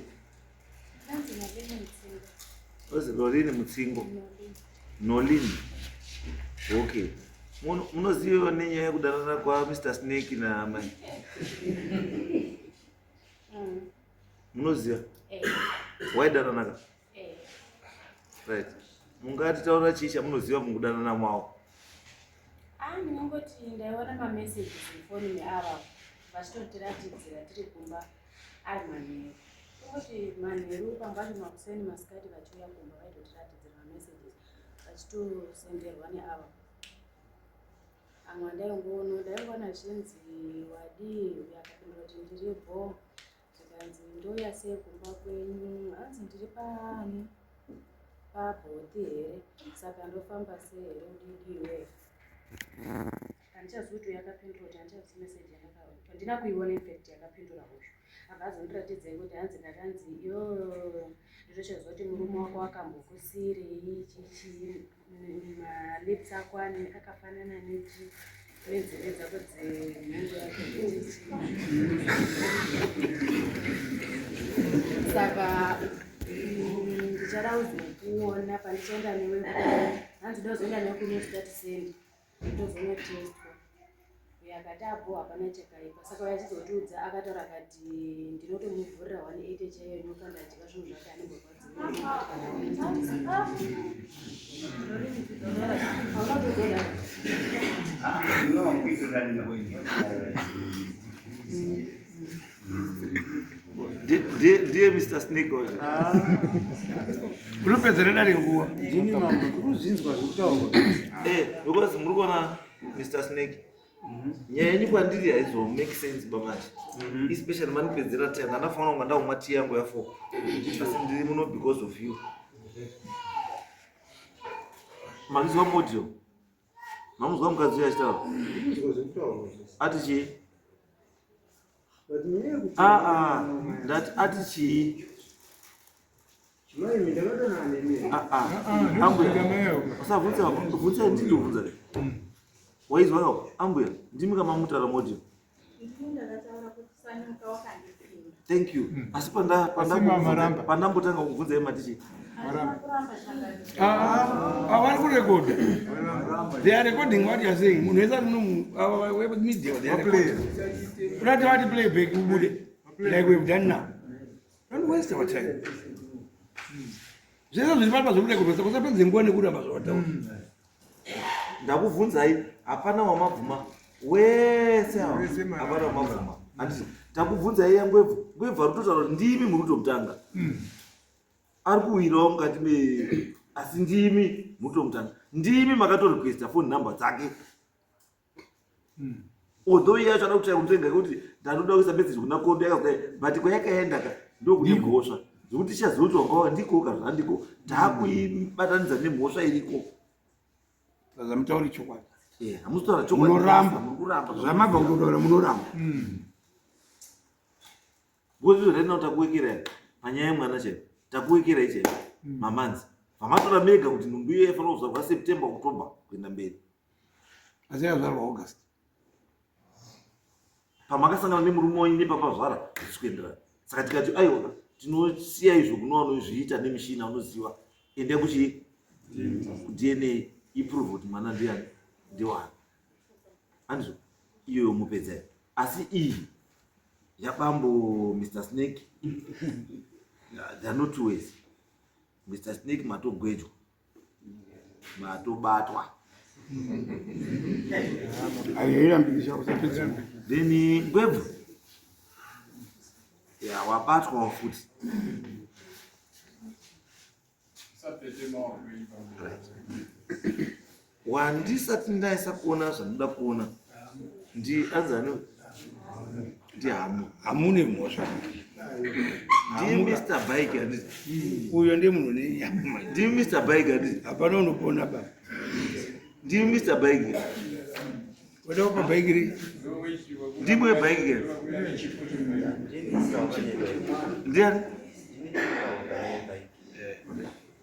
Ozi Lorine Mutsingo. Nolini. Okay. Munoziva nenyaya yekudanana kwa Mr. Snake na Mai. Munoziva? Waidananaka? Right. Mungati taura chisha munoziva mungudanana mwawo. Ndinongoti ndaiona mamessages mufoni meava vachitotiratidzira tiri kumba ari manheru. Kungoti manheru pangati makuseni masikati vachiuya kumba vaitotiratidzira mamessages vachitosenderwa neava. Amwe ndaingoona zvinzi wadi yakapindura kuti ndiripo, zvikanzi ndouya sei kumba kwenyu, hanzi ndiri pani pabhoti here, saka ndofamba sei here udidiwe. Handichazivi yakapindura kuti handichazivi meseji yakakaona. Handina kuiona infact yakapindura hosho. Akazondiratidzai kuti hanzi ndakanzi ndinochiziva kuti murume wako wakambokusirei chichi malips ako akafanana nechi nenzeve dzako dzenhungu yako chichi. Saka ndichada kuzokuona pandichaenda newe hanzi ndozoenda newe kunestatsendi ndozonotestwa. Akati abo hapana chakaipa, saka vachizotiudza akataura akati ndinotomuvhurira 180 chaiyo nyoka ndadya zvinhu zvake anenge Dear Mr. Snake, unopedzerera renguva ndini mambo ndikuzinzwa zvekutaurwa because muri kuona Mr. Snake nyaya yenyu kwandiri haizo make sense bamachi, especially manipedzera tanga ndafanira kunga ndaumwa tea yangu ya4 asi ndiri muno because of you. Makizwa modio mamuzwa mukadzi uyo achitaura ati chii? Ndati ati chii? Ambuya usabvunza ndidobvunza le waizwa kawo ambuya ndimi kamamutara modio. Thank you. Asi pandambotanga kuvunza yematichi vari kurekodha. They are recording what you are saying. Munhu media they are recording. Unati vati playback ubude like we've done now. Don't waste our time. Zvese zviripa zvokurekodha kusapedze nguva nekuramba zvavataura. Ndakubvunzai hapana wamabvuma wese hapana wamabvuma. Handiti takubvunzai yangwebvu ngwebvu ari kutotaura kuti ndimi muri kutomutanga. Ari kuwirawo mukati asi ndimi muri kutomutanga. Ndimi makatorequesta phone number dzake. Although iye achada kuchaya kumutenga kuti ndanoda kuisa message kuna kodo yakazodai but kwayakaenda ndokuti mhosva zvekuti tichaziva kuti wanga ndiko kana handiko takuibatanidza nemhosva iriko. Zvamutauri chokwadi. Hamusi chokwadi. Munoramba. Zvamabva kutotaura munoramba. Bozvo rena takuwekera panyaya yemwana chero. Takuwekera ichero mamanzi. Vamatora mega kuti nhumbi iyo yafanira kuzvarwa September October kuenda mberi. Asi yazvarwa August. Pamakasangana nemurume wenyu nepapazvara zvichikuenderana. Saka tikati aiwa tinosiya izvo kuno vanozviita nemishina unoziva ende kuchi DNA iprove kuti mwana ndiani ndiwani. Andizvo iyo mupedzai. Asi iyi yabambo Mr. Snake. There are no two ways. Mr. Snake matogwedwa matobatwa aiyambikisha kusapedza then ngwebvu wabatwawo futi. Wandisati ndaisa kuona zvanoda kuona anzani hamune mhosva. Ndiye Mr. Bike handiti uyo ndiye munhu nenyama. Ndiye Mr. Bike handiti hapana unopona baba. Ndiye Mr. Bike. Wada kupa bike ri ndimwe bike ndiani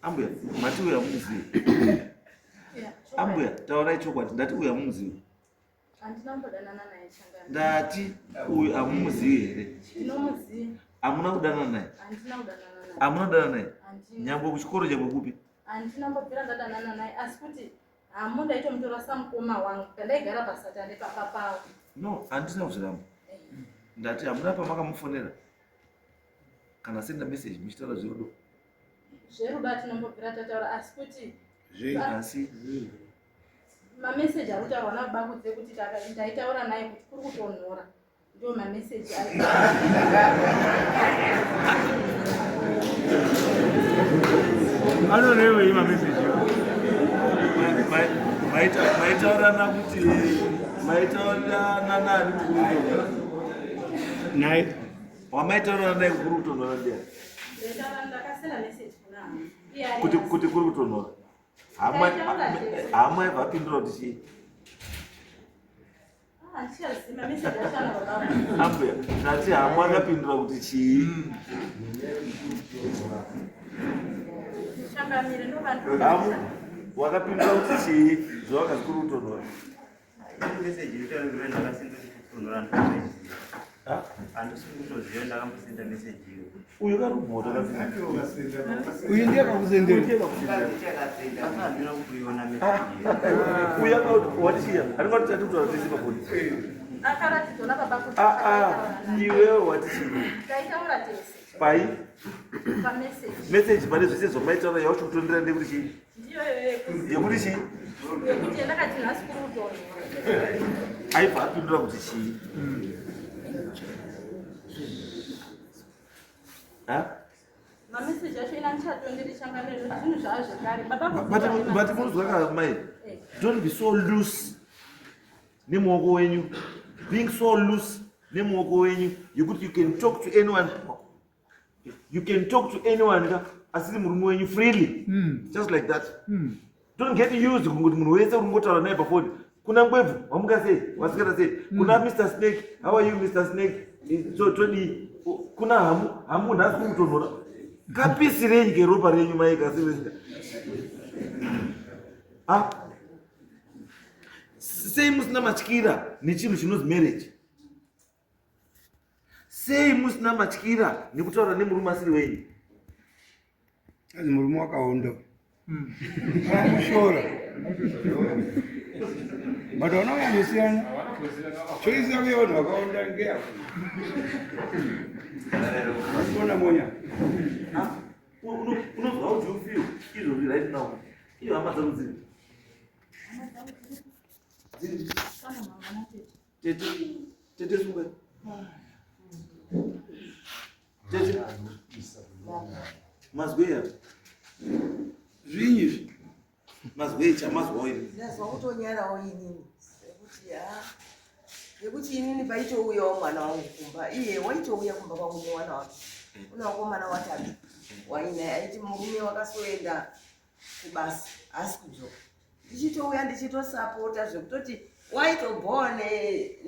ambuya mati uya muzivi ambuya taurai chokwadi ndati uya muzivi Handina kumbodanana naye Changani. Ndati uyu hamumuzivi here? Ndinomuziva. Hamuna kudanana naye? Handina kudanana naye. Hamuna kudanana naye? Handina. Nyangwe kuchikoro changwe kupi? Handina mbobvira ndadanana naye asi kuti hamundaitomtora samukoma wangu pandaigara pasatande papapawo. No, handina kuzviramba. Ndati hamuna pamakamufonera kana senda message muchitaura zverudo? Zverudo atinombobvira tataura asi kuti asi mameseji ari kutaurwa nababudze kuti ndaitaura naye kuti kuri kutonhora ndio mameseji ari. Anonewei mameseji maitaurana kuti maitaurana nani kurutonhora naye wamaitaurana naye kuri kutonhora ndiani? Ndakasenda meseji kuna kuti kuri kutonhora hama yabvapindura kuti chii? Ambuya ndati hama akapindura kuti chii? Hamu wakapindura kuti chii zvawakazi kuri kutonhora? Uyu karumhota uyu ndiye kakusendera uyu akauti watichiya aringati tatutaura tese pabodi akaratidzona baba kuti iwewe watichiya taitaura tese pai pameseji meseji pane zvese zvomaitaura yawacho kutondera ndekuti chii? ndiyo yekuti chii? yekuti ndakati nhasi kuri kutonhora aibva apindura kuti chii? mameseji acho ina ndichatonderi Changani zvinhu zvaa zvekare but munozwaka mai, don't be so loose nemuoko wenyu. Being so loose nemuoko wenyu yekuti you can talk to anyone, you can talk to anyone asiri murume wenyu freely, just like that. Don't get used kungoti munhu wese uringotaura naye pafoni. Kuna Ngwebvu wamuka sei wasikata sei, kuna Mr. Snake, how are you Mr. Snake, so todi, kuna hamu nhasi kuri kutonhora. Kapisirei ngeropa renyu maikasiringa. Sei musina matyira nechinhu chinonzi marriage? Sei musina matyira nekutaura nemurume asiri wenyu? azi murume wakaonda akushora but ona uyandosiyana choisa kuye vanhu vakaonda ngeyako vasikuona monya Unozwa kuti ufeel izvozvi right now iyo hama dzangu dziri tete sunga tete mazweya zvinyi mazwei chamazwawo ini ndazwa kutonyarawo inini yekuti inini paitouyawo mwana wangu kumba iye waitouya kumba kwangu nemwana wake unakomana watatu wainaye aiti murume wakasoenda kubasa asi kudzoka ndichitouya ndichitosapota zvekutoti waitobhowa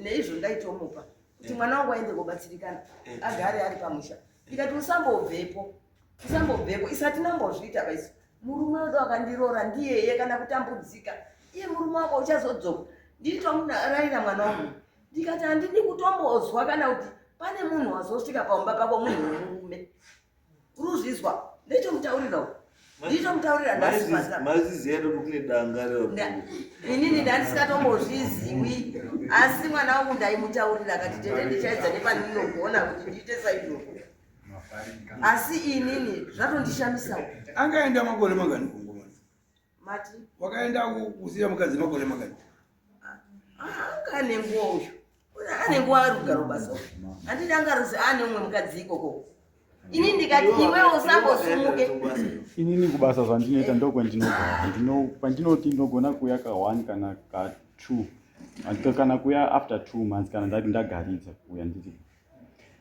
neizvo ndaitomupa kuti mwana wangu aende kobatsirikana agare ari pamusha ndikati usambobvepo isati nambozviita baisi murume wedu akandiroora ndiyeye kana kutambudzika iye murume wako uchazodzoka ndiritomurayira mwana wangu ndikati handidi kutombozwa kana kuti pane munhu wazosvika paumba pavo munhu wemurume uruzvizwa ndetomutaurirawo nditomutaurira maziziya kuti kune danga inini ndandisikatombozviziwi asi mwana wangu ndaimutaurira akati tete ndichaedza nepanindinogona kuti ndiite saizvozvo asi inini zvatondishamisawo. Angaenda makore magani kungoma mati wakaenda kusiya mukadzi makore magani? Ane nguwa uyu ane nguwa ari kugara basa handidi angaruzi ane umwe mukadzi ikoko ini ndikati iwewo usambosumuke inini kubasa zvandinoita ndokwendinogara pandinoti ndinogona kuuya ka1 kana ka2 kana kuuya after 2 months kana ndati ndagaridza kuuya ndiri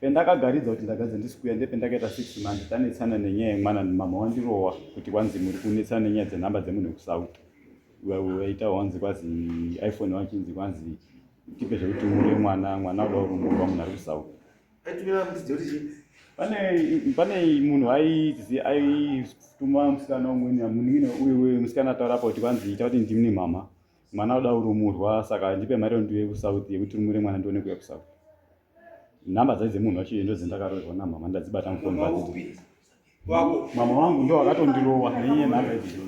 pendakagaridza kuti ndagadza ndisi kuuya ndependakaita 6 months tanetsana nenyaya yemwana mama wandirowa kuti kwanzi muri kunetsana nenyaya dzenhamba dzemunhu kusauti waita wanzi kwazi iPhone wachinzi kwanzi tipe zvekuti umure mwana uda urongorwa munhu ari kusauti pane munhu aituma musikana umweni munhu uye musikana ataura apa kuti kwanzi ita kuti ndimune mama mwana uda urumurwa, saka ndipe mari ndiye kuSouth yekuti rumure mwana ndione kuya kuSouth. Namba dzaize munhu wacho ndo dzendakaroerwa namama ndadzibata mufoni padzi. Mama wangu ndo akatondirowa neiye nhamba idzi.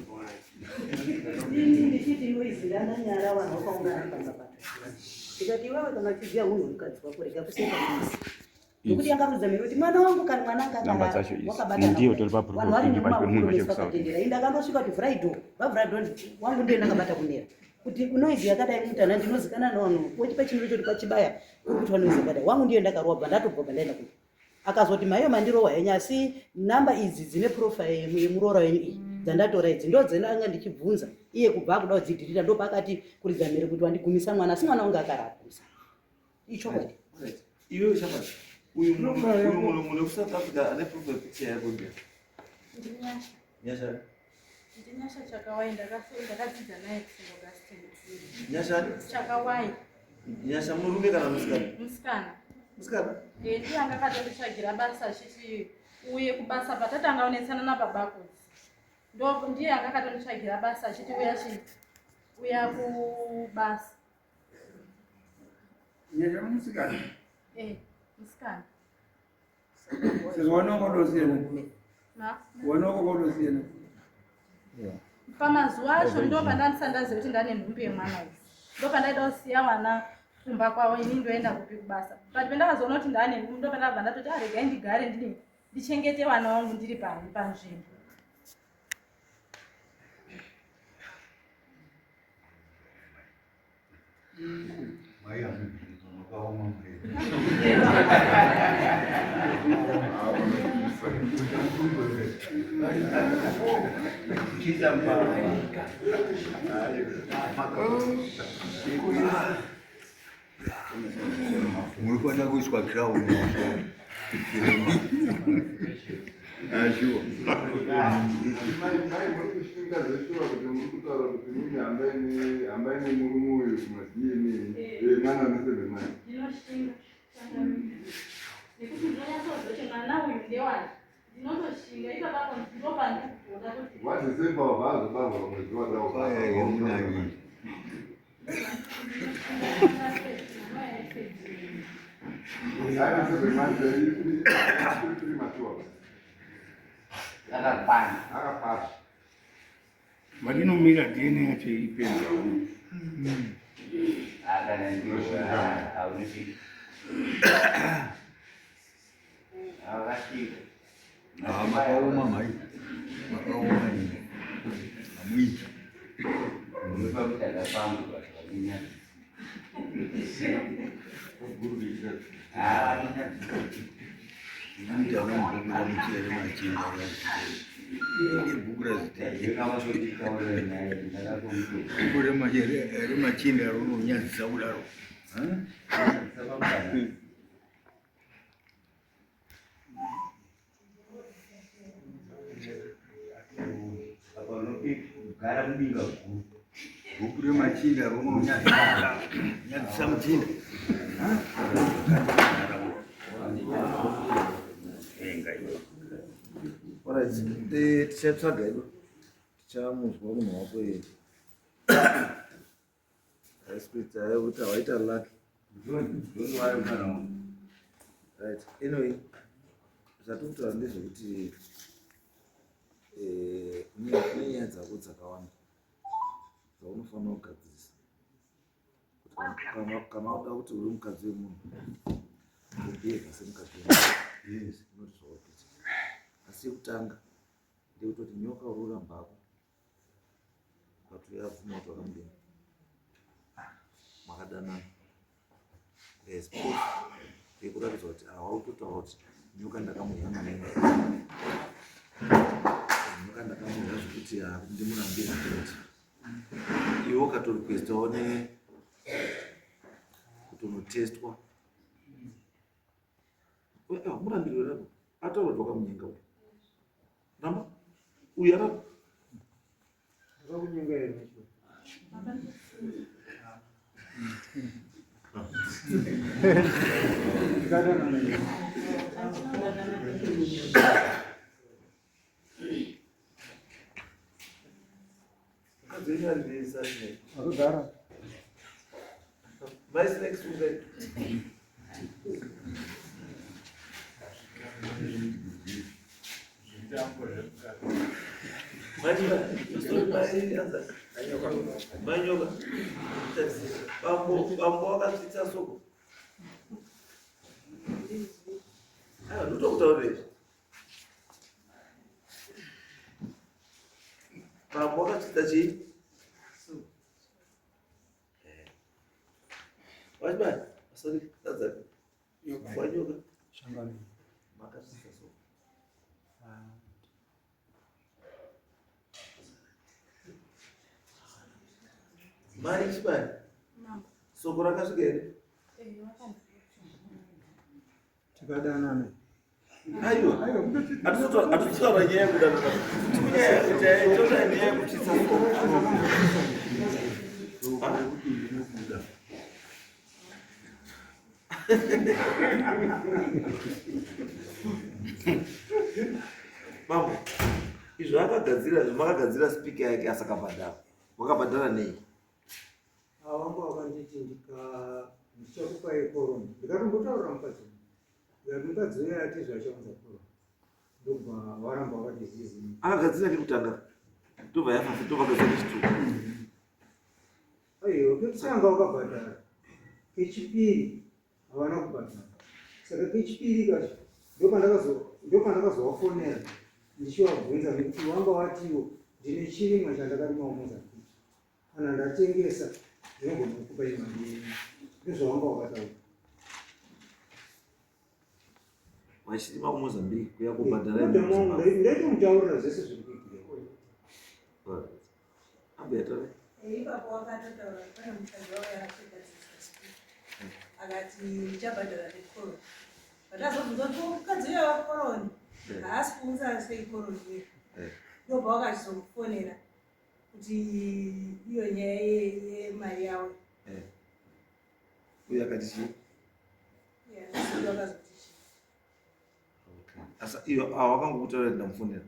Ndichiti iwezirana nyara vanhu vakaungana pamba. Tikati iwewe kana chiziya munhu mukadzi wako rega kuseka misi. Nokuti yangarudza miri kuti mwana wangu kana mwana Namba akagara dzacho idzi. Ndiyo tori paprofile munhu wacho kuSouth. Indakandosvika kuti Friday, vaFriday wangu ndiye ndakabata kunera. Kuti unoizi yakadai mutana ndinozikana navanhu wochipa chinhu choti pachibaya kuti vanozikadai wangu ndiye ndakarobva ndatobva ndaenda kuti akazoti maiyo mandirowa henyu asi namba idzi dzine profile yemuroora wenyu iyi dzandatora idzi ndo dzendanga ndichibvunza iye kubva kuda kudzidhirira ndo pakati kuridza mhere kuti wandigumisa mwana asi mwana wangu akarapisa ichokwadi iwe shabata uyu munhu wekusouth africa ane profile picture yako ndiye nyasha Ndinyasha Chakawai ndakadzidza naye kuSt Augustine. nyasha Chakawai. nyasha murume kana musikana Musikana. musikana Ndiye anga akatonditsvagira basa achiti uye kubasa patatanga onetsana nababa kudzi. Ndiye anga akatonditsvagira basa achiti uya kubasa. Nyasha musikana. Musikana. Sezwana kodosiyana. Na? Wana kodosiyana. Pamazuva acho ndo pandandisandazve kuti ndane nhumbi yemwana uyu. Ndo pandaida kusiya vana kumba kwavo ini ndoenda kupi kubasa. But pandakazoona kuti ndane nhumbi ndo pandabva ndatoti regai ndigare ndichengete vana vangu ndiri panzvimbo. Murikwenda kuiswa ground. Ajua. Ambaye murumu uyu kumasiini mwana nesebe mwana. Ndinoshinga. Nekuti ndonyatsozoche mwana uyu ndewani. Ndinotoshinga ipapapo ndopandikuona kuti Wadzisemba wabva bava mwezi wadawo. Munani. Nesebe mwana iri matua. Akapasa. Madinomira DNA yacho ipenda. Makaoma mai. Makaoma ini. Amwiji. Ndio ndio mchele machinga. Bugura bugura majere machinga runonyadzisa kudaro. Bugura machinga runonyadzisa muchinga. Alright, tichatsvaga ido tichamuzwa munhu wako aspect kuti hawaita luck. Right, anyway zvatiri kutaura ndezvekuti nenyaya dzako dzakawanda dzaunofanira kugadzirisa kana uda kuti uri mukadzi wemunhu ubhehevha semukadzi wemunhu inoti zvawapita. Asi yekutanga ndekutoti nyoka ururambako patuyavhuma kuti wakamudenga mwakadanana sport yekuratidza kuti hawautotaura kuti nyoka ndakamuyama nyoka ndakamuya zvekuti ndimurambira kuti iwe ukatorequestawo kutonotestwa murambiro rako ataura kuti wakamunyenga uyu namba uyu arapa Akakunyenga here. wakagara Mas next week. Manyoka. Bambo akasvitsa soko. Ndotokutaurira. Bambo akasvitsa chii? Wachibaya, sorry, that's it. Wanyoka. shangani Makasvitsa soko. Mari chibaya. Soko rakasvika here? tikadanana Aiwa. Hatutaura nyaya yekudanana. Toda nyaya yekutyisa soko. Mambo, izvo makagadzira speaker yake asakabhadhara. Wakabhadhara nei? Wangu wakanditi ndichakupai korona. Ndikatombotaurira mukadzi. Mukadzi uya ati zvachaunza korona. Ndobva waramba wakati zizi. Akagadzira nekutanga. Tobva yafa tobva kachituka. Aiyo, kekutanga wakabhadhara. Kechipiri havana kubhadhara. Saka kechipiri kacho ndopandakazovafonera ndichivabvunza nekuti wanga watiwo ndine chirimwa chandakarima muMozambique. Kana ndatengesa ndinogona kukupa imari yenyu. Ndozvawanga wakataura. Wachirima kuMozambique kuya kubhadhara. Ndaitomutaurira zvese zviri kuitika. Ambiyatore. Ipapo wakatotaura pane mukadzi wake akagadzirisa akati ndichabhadhara nekoroni. Patazobvunza kuti mukadzi uya wakoroni haasi kuunza sei koroni uya. Ndobva wakachizomufonera kuti iyo nyaya yemari yawo. Uya akati chii? Wakazoti chii. Asa iyo wakangokutaura kuti ndamufonera.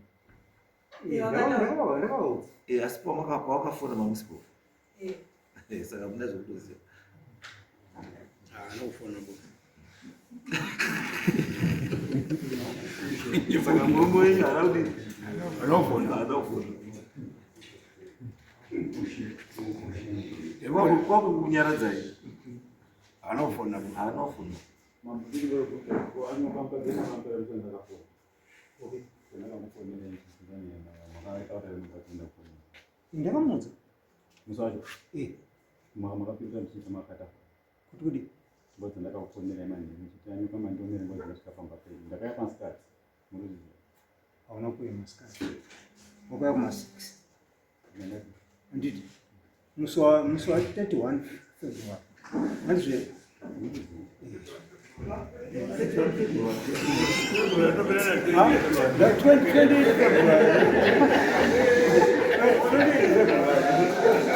Ndakavaudza. Asi pawakafona mamusipo. Saka muna zvekutoziva. anofona Saka murume wenyu haana anofona kwakunyaradzayi. anofona Anofona. Ndakamudza. Musacho. Makapinda mchita makata. Kuti kudi? Botsa ndakakufonera imani ndikuti kama ndomere ngozi ndakafamba pei. Ndakaya pasikati. Muruzi. Hauna kuya masikati. Wakaya kuma6. Nditi. Musi wa 31 February. Manzwe. The 20 February.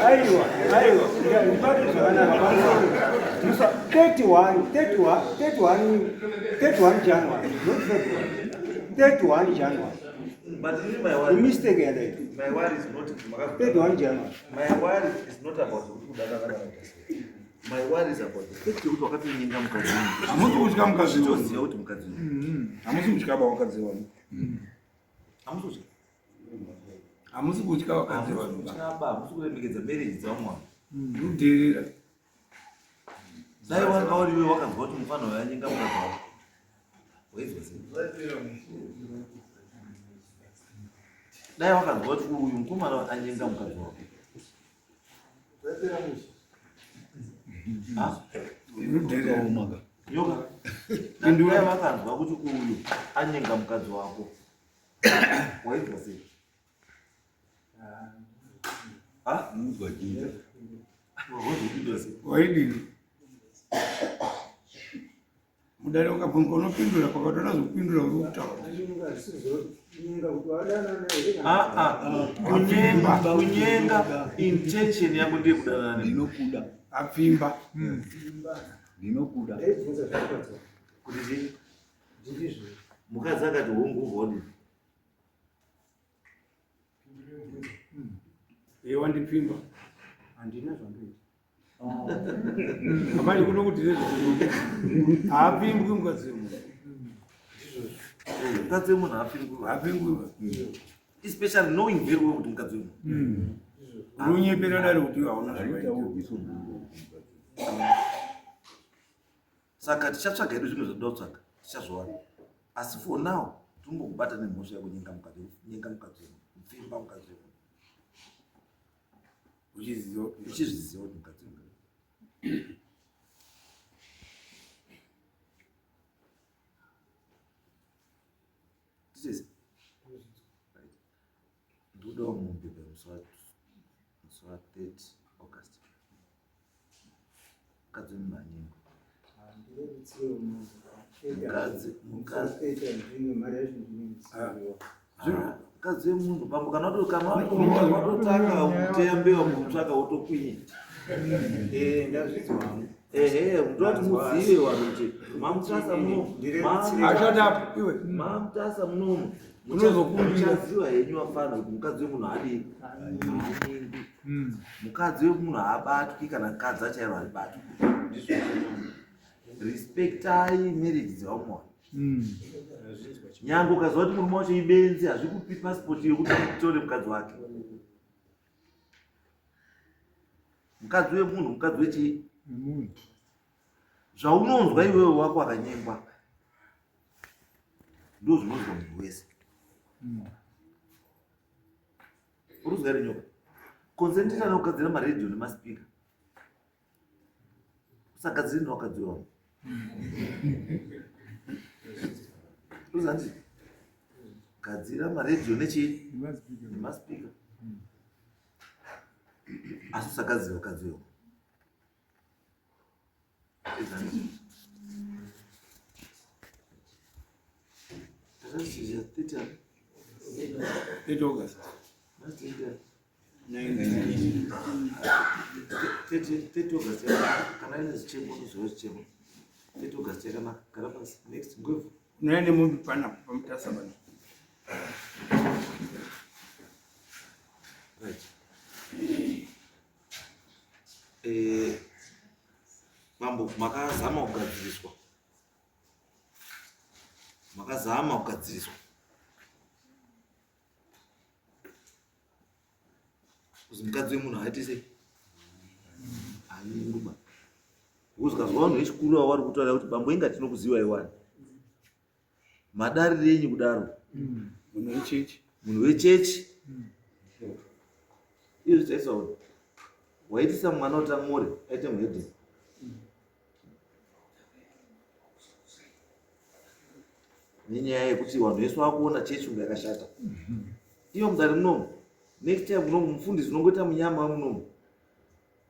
Aiwa. 31 January, not February. 31 January. But this is my worry. The mistake here. My worry is not 31 January. My worry is not about my worry is about the fact that wakatonyenga mukadzi. Hamusi kutya mukadzi. Toziva kuti mukadzi. Hamusi kutya mukadzi wanu. Hamusi kutya wakadzi wanu. Hamusi kuremekedza marriage dzavamwana. Ndikuteerera. Dai wanga uriwe wakanzwa kuti mufana wayanyenga mukadzi wako. Waizwa sei? Dai wakanzwa kuti uyu mukomana anyenga mukadzi wako. Ndikuteerera umaga. Nyoka. Dai wakanzwa kuti uyu anyenga mukadzi wako. Waizwa sei? Mugwajira. Waidini. Mudare ukabvunza unopindura kwakatona zvokupindura urikutaura. Kunyenga intention yako ndiye kudanana. Ndinokuda. Apfimba. Ndinokuda. Kuti mukadzi akati hongu vodi. Wandipfimba. handina zvandoita Amai kuno kuti haapimbwi mukadzi wemunhu. Mukadzi wemunhu haapingwi. Especially knowing very well kuti mukadzi wemunhu. Unyepera dare kuti hauna zvakaita. Saka tichatsvaga hedu zvinhu zvoda kutsvaga tichazowana. Asi for now tombokubata nemhosva yekunyenga mukadzi wemunhu, kupfimba mukadzi wemunhu. Uchizviziva kuti mukadzi wemunhu. Ndodawo mumbebe musi wa 30 August. Mukadzi wemunhu anyengo. Mukadzi wemunhu pamwe kana watotanga mutembewa mutsvaga wotokwinya. Ndazvidziwa. Mutoti muzive vanhu kuti mamutasa mamutasa munomu muchaziva henyu vafana kuti mukadzi wemunhu haadii haanyengi. Mukadzi wemunhu haabatwi kana mukadzi achairo haribatwi. Respectai marriage dzevamwe vanhu. Nyange ukaziva kuti murume wacho ibenzi hazvikupi pasipoti yekuti utore mukadzi wake. Mukadzi wemunhu mukadzi wechii? Zvaunonzwa iwewe wako akanyengwa ndo zvinonzwa munhu wese. Urikuzwa here nyoka? Concentrate kugadzira maredhiyo nemaspika. Usagadzire nevakadzi wevanhu. Urikuzwa gadzira maredhiyo nechii? Nemaspika. Asi usagadzire vakadzi wevanhu. Nene mundu pana pamutasa bana. Mambo makazama kugadziriswa. Makazama kugadziriswa. Kuzi mukadzi wemunhu haiti sei? Ainguba. Uzikazwa vanhu vechikuru avo vari kutaura kuti bambo inga tinokuziva iwani. Madariro enyu kudaro. Munhu wechechi. Munhu wechechi. Izvi taisaona. Waitisa mwana kuti amore aite muhedhisi. Nenyaya yekuti vanhu vese vakuona chechi unga yakashata. Iyo mudare munomu next time munomu mufundisi unongoita munyama munomu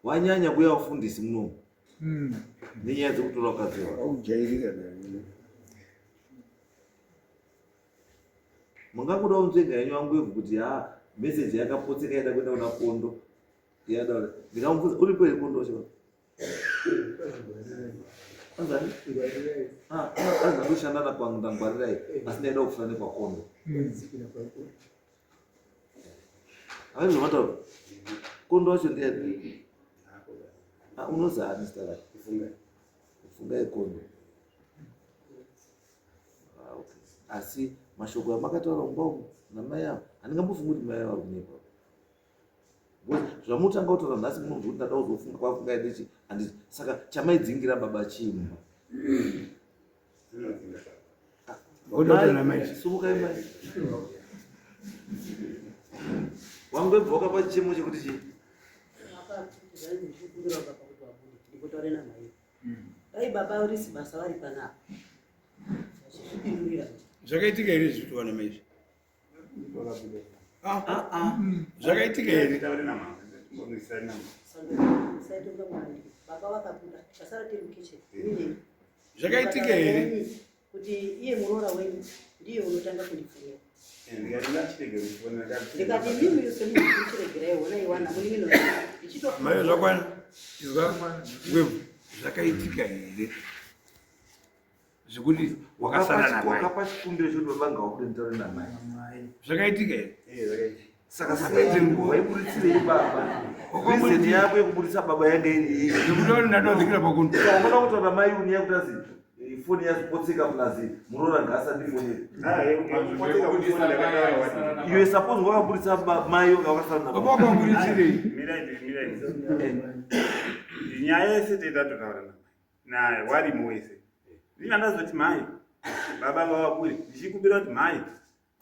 wanyanya kuya wafundisi munomu. Nenyaya dzekutora vakadzi aujairika. Mungangoda unzvenga yenyu wangwevhu kuti meseji yakapotseka yaida kuenda kuna Kondo. Yadaura ndingamubvunza uripo here Kondo wacho? Anzani? Anzandoshanda nakwangu ndangwarirai asi ndaida kufana nekwaKondo. Haizvomataura Kondo wacho ndiani? Unozani zita rake? Kufunga yeKondo. Asi mashoko amakataura mumba namai avo handingambofungi kuti mai avo vari kunyepa. Zvamutanga kutaura nhasi munonzwa kuti ndada kuzofunga kwafunga yedechi handiti. Saka chamaidzingira baba chii mumba? Sumukai mai. Wangwebva wakapa chichemo chekuti chii? Dai baba urisi basa vari panapa. Zvakaitika here zvituwana maizvi? Zvakaitika here? Zvakaitika here? Kuti iye muroora wenyu ndiye unotanga kundifunira. Ndikati mimi semuchiregerai wona iwana muri mino ichito. Mayo zvakwana. Izwa ngwebvu zvakaitika here? Zvekuti wakasara namai. Wakapa chikumbiro chekuti baba ngawakude ntaure namai. Zvakaitika here? Zvakaitika. Saka waiburitsirei baba? Reason yako yekuburitsa baba yanga iri ndikuti ndatodzikira pakuno. Unoda kutaura mai unia kuti asi foni yazopotseka plazi muroora ngasa ndifonere. Iwe suppose wakaburitsa mai wakasana Baba wakaburitsirei? Nyaya yese titatotaura naye warimo wese. Ndingandazoti mai baba vavaburi ndichikumbira kuti mai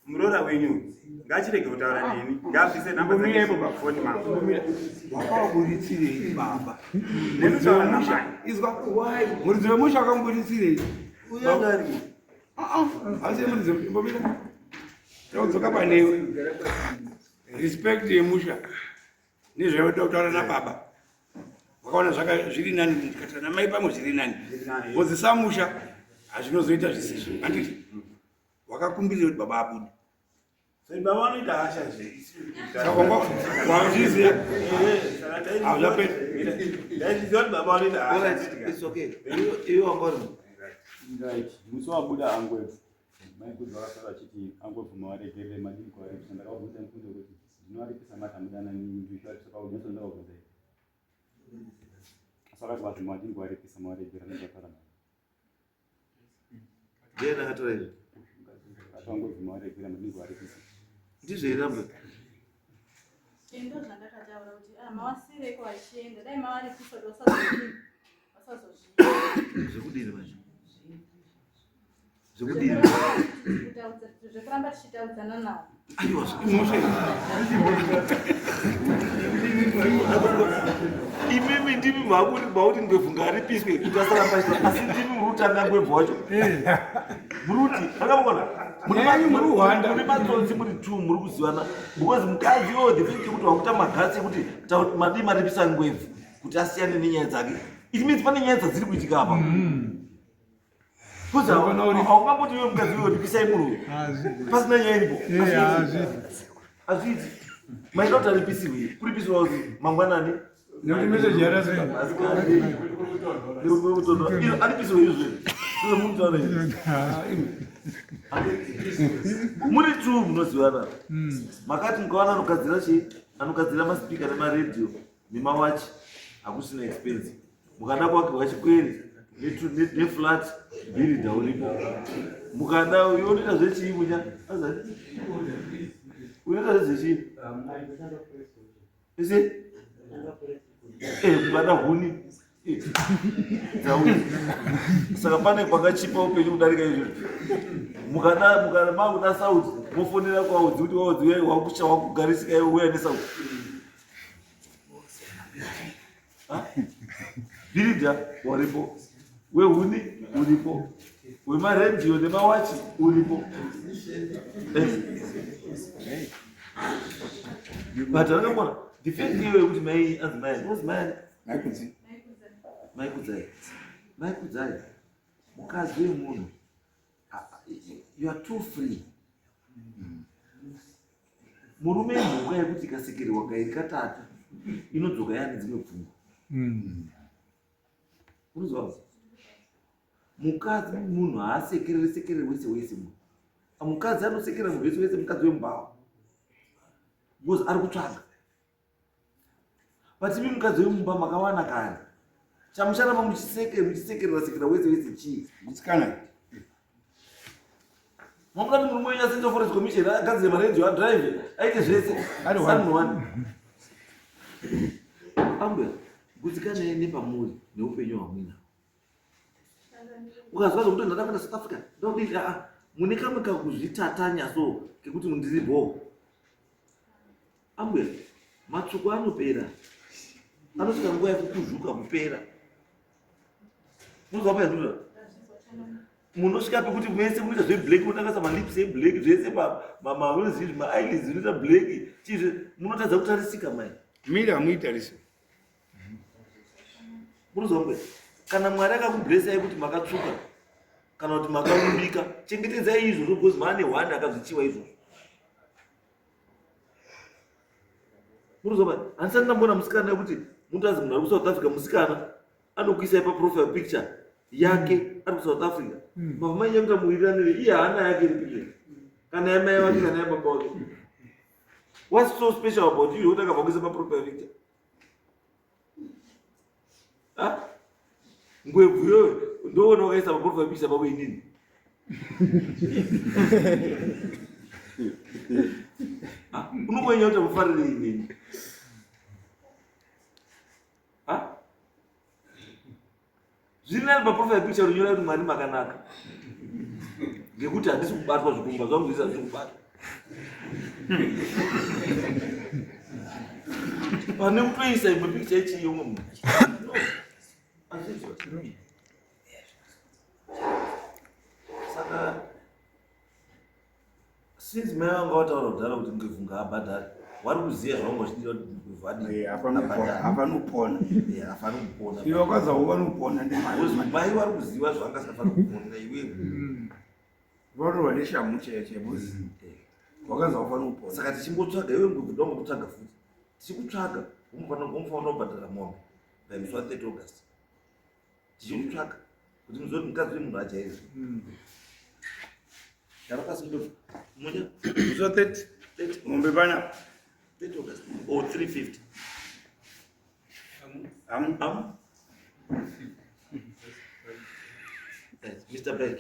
muroora wenyu ngachirege kutaura neni ngabvise namba dzake pafoni mangu. Wakaburitsirei baba? Muridzi wemusha wakamuburitsirei? Uyangari. Asi muridzi mbomira. Todzoka panewe. Respect yemusha. Nezvauda kutaura nababa. Wakaona zviri nani ndikataura namai pamwe zviri nani. Wozisa musha hazvinozoita zvisizvo. Anditi wakakumbirira kuti baba abude. Saka baba vanoita hasha zvisi. Saka wazviziva? Hazvapera. Ndaiziva kuti baba vanoita hasha. It's okay. Iwe wangori. Musi wabuda angwevu. Maikudza vakasara achiti angwebvuma varegerere madini kwavaripisa. Ndakabvunza mufunde kuti zvinovaripisa matamudana ndishatisa paudzoso ndakabvunza. Saka vazvima madini kwavaripisa mavaregera nezvakarama. Ndiye ndakatora izvo. Angwebvuma varegera madini kwavaripisa. Ndizvo here Rambwe? Ndo zvandakataura kuti mawasireko vachienda dai mavaripisa kuti vasazozviita. Zvekudini manje? Zvekudini? Zvekuramba tichitaudzana navo. Aiwa imimi ndimi mauti ngwebvu ngaripiswe kuti asaramba chita asi ndimi muri kutanga ngwebvu wacho. Muruti akabona muri matsotsi muri 2 muri kuzivana because mukadzi iwo the fact kuti wakuta magatsi ekuti madi maripisa ngwebvu kuti asiyane nenyaya dzake. It means pane nyaya dziri kuitika apa. Kuza haungamboti iwe mukadzi iwo ripisai murume pasina nyaya iripo. Azviti maidota ripisiwe kuripiswa kuti mangwanani nekuti message yarasika aripisiwe izvo muntaura muri 2 munozivana makati mukawana anogadzira chii anogadzira maspika nemaredhiyo nemawachi hakusina expense mukada kuakirwa chikweri neflat bhiridha uripo mukada yonoita zvechii munya unoita zvezvechii ese mukada huni saka pane kwakachipa upenyu kudarika izvo mukada makuda sauti mofonera kwaudzi kuti waudzi wakugarisika uya nesauti bhiridha waripo wehuni uripo wemaredhiyo nemawachi uripo but akabona defend iwe kuti mai azimai ozimai maikudzai mukadzi wemunhu you are too free. Murume mhuka yekuti ikasekererwa kairi katatu inodzoka yani dzimwe pfungwa. Unozwa? Mukadzi munhu haasekerere wese. Mukadzi anosekerera munhu wese mukadzi wemubhawa. Because ari kutsvaga. But imi mukadzi wemumba makawana kare. Chamusharamba muchisekerera wese chii? Mutsikana. Mukati murume wenyu Central Forest Commission agadzire marendio adrive aite zvese ari 1 ambe gutsikana nepamuri neupenyu hwamwina. Ukazwa kuti ndada kuenda South Africa ndodini mune kamwe kakuzvitatanya so kekuti mundiri bho ambe matsvuku anopera anosvika nguva yekukuzvuka kupera. Munozwa payandura munosvika pekuti mese munoita zveblack munotangasa malips eblack zvese maonzi maeyelids unoita black chizve munotadza kutarisika mai miri hamuitarisika. Munozwa kana Mwari akakublesai kuti makatsvuka kana kuti makaumbika chengetedzai izvozvo because maane hwani akazvichiwa izvozvo. Munozwa handisati ndambona musikana yekuti muntazi munhu ari kuSouth Africa musikana anokuisai paprofile picture yake ari kuSouth Africa mama yangu tamuwiranire iye hana yake ripike kana yamai wake kana yababa wake What's so special about you? Unataka kuongeza profile picture? Ngwevu wewe ndio unaongeza profile picture baba nini? Unomwenye utamfariri nini? Zvina maprofile picture unyora kuti mari makanaka. Ngekuti handisi kubatwa zvikumba zvangu zvisa zvikubatwa. Pane kutoisa imwe picture yechiyungu munhu. Saka since mai vanga vataura kudhara kuti ngwevu ngaabhadhare, wari kuziva zvangu zvichidira kuti ngwevu adii afanopona afanopona. iwe wakazawo vanopona mai vari kuziva zvavangasafana kuponera iwewe vanova neshamu chebosi wakazawo vanopona. Saka tichimbotsvaga iwe ngwevu ndombokutsvaga futi tichikutsvaga unofanira kubhadhara mombe pamusi wa3 August tichikutsvaga kuti muzoti mukadzi wemunhu ajaizve yarakasindo munya so 30 mombe pana 3 August or 350 Mr. Beck.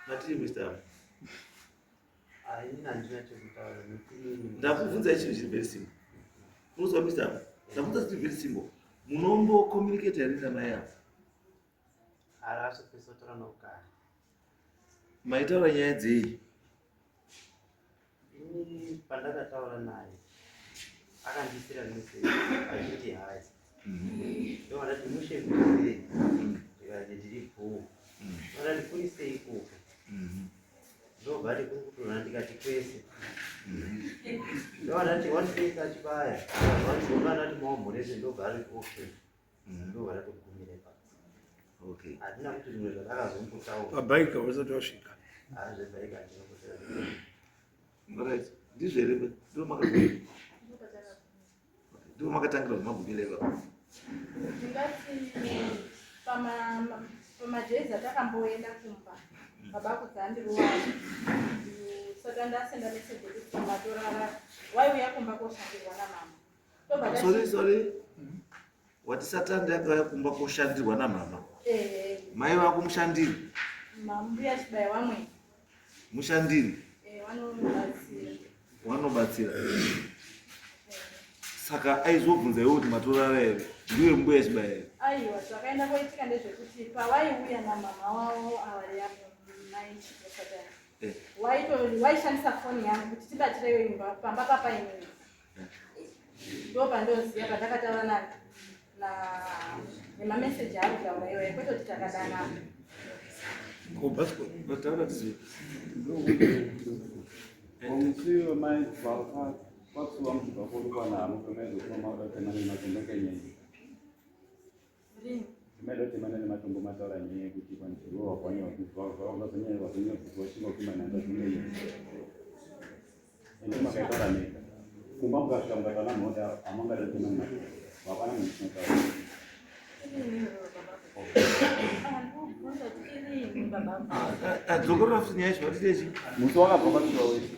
Natiri Mr. Ndakubvunza chinhu chiri very simple. Unozwa Mr. Ndakubvunza chiri very simple. Munombo communicate here namai yako? Araso pesotora nokara. Maitaura nyaya dzei? Ini pandakataura naye akandisira message achiti hai. Ndo vakati mushe muzire. Ndikati ndiri bhuu. Vakati kunisei ikoko. Ndobva kurikutora ndikati kwese. Ndovadati wanipesa achibaya. Vanoti maomborese ndobva ari okay. Ndobva ratogumire pa. Okay. Handina kuti zvimwe zvakazombotaura. pabhaika usati wasvika. Zvebaika ndinokutera. Alright. Ndizvere ndo makatangira zvemabhukereka. Ndingati pamajezi atakamboenda kumba baba kudzandiruwani saka ndasenda meseji kuti matorara waiuya kumba koshandirwa namama. Sorry. Wati Satani yakauya kumba koshandirwa namama. Mai vako mushandiri? Mbuya chibaya wamwe. Mushandiri? Wanobatsira. Saka aizobvunza iwe kuti matorara ere ndiwe mbuya chibaya ere? Aiwa, zvakaenda koitika ndezvekuti pavaiuya namama wavo avari yapo mai Satani. Waishandisa foni yangu kuti tibatireyo imba pamba papainini. Ndopa ndoziya pandakataura nemameseji ari kutaura iwe kwete kuti takadana. Ndataura tizi. Omusiyo mai kwakusuwa muzvibva namo kwemaizokuva maudatemana nematombo kenyenya. Timaidotemana nematombo mataura nyaya yekuti kwanziwo wakwanyiwa kuzvazonyanya kuzwa shinga kupima nhanza zvinenyenya. Ende makaitaura neka. Kumba mukasvika mukataura namhoda hamangadotemana nematombo. Hapana munhu chinotaura. Dzokorora futi nyaya yacho watitechi? Musi wakabva kwatsuwa wese.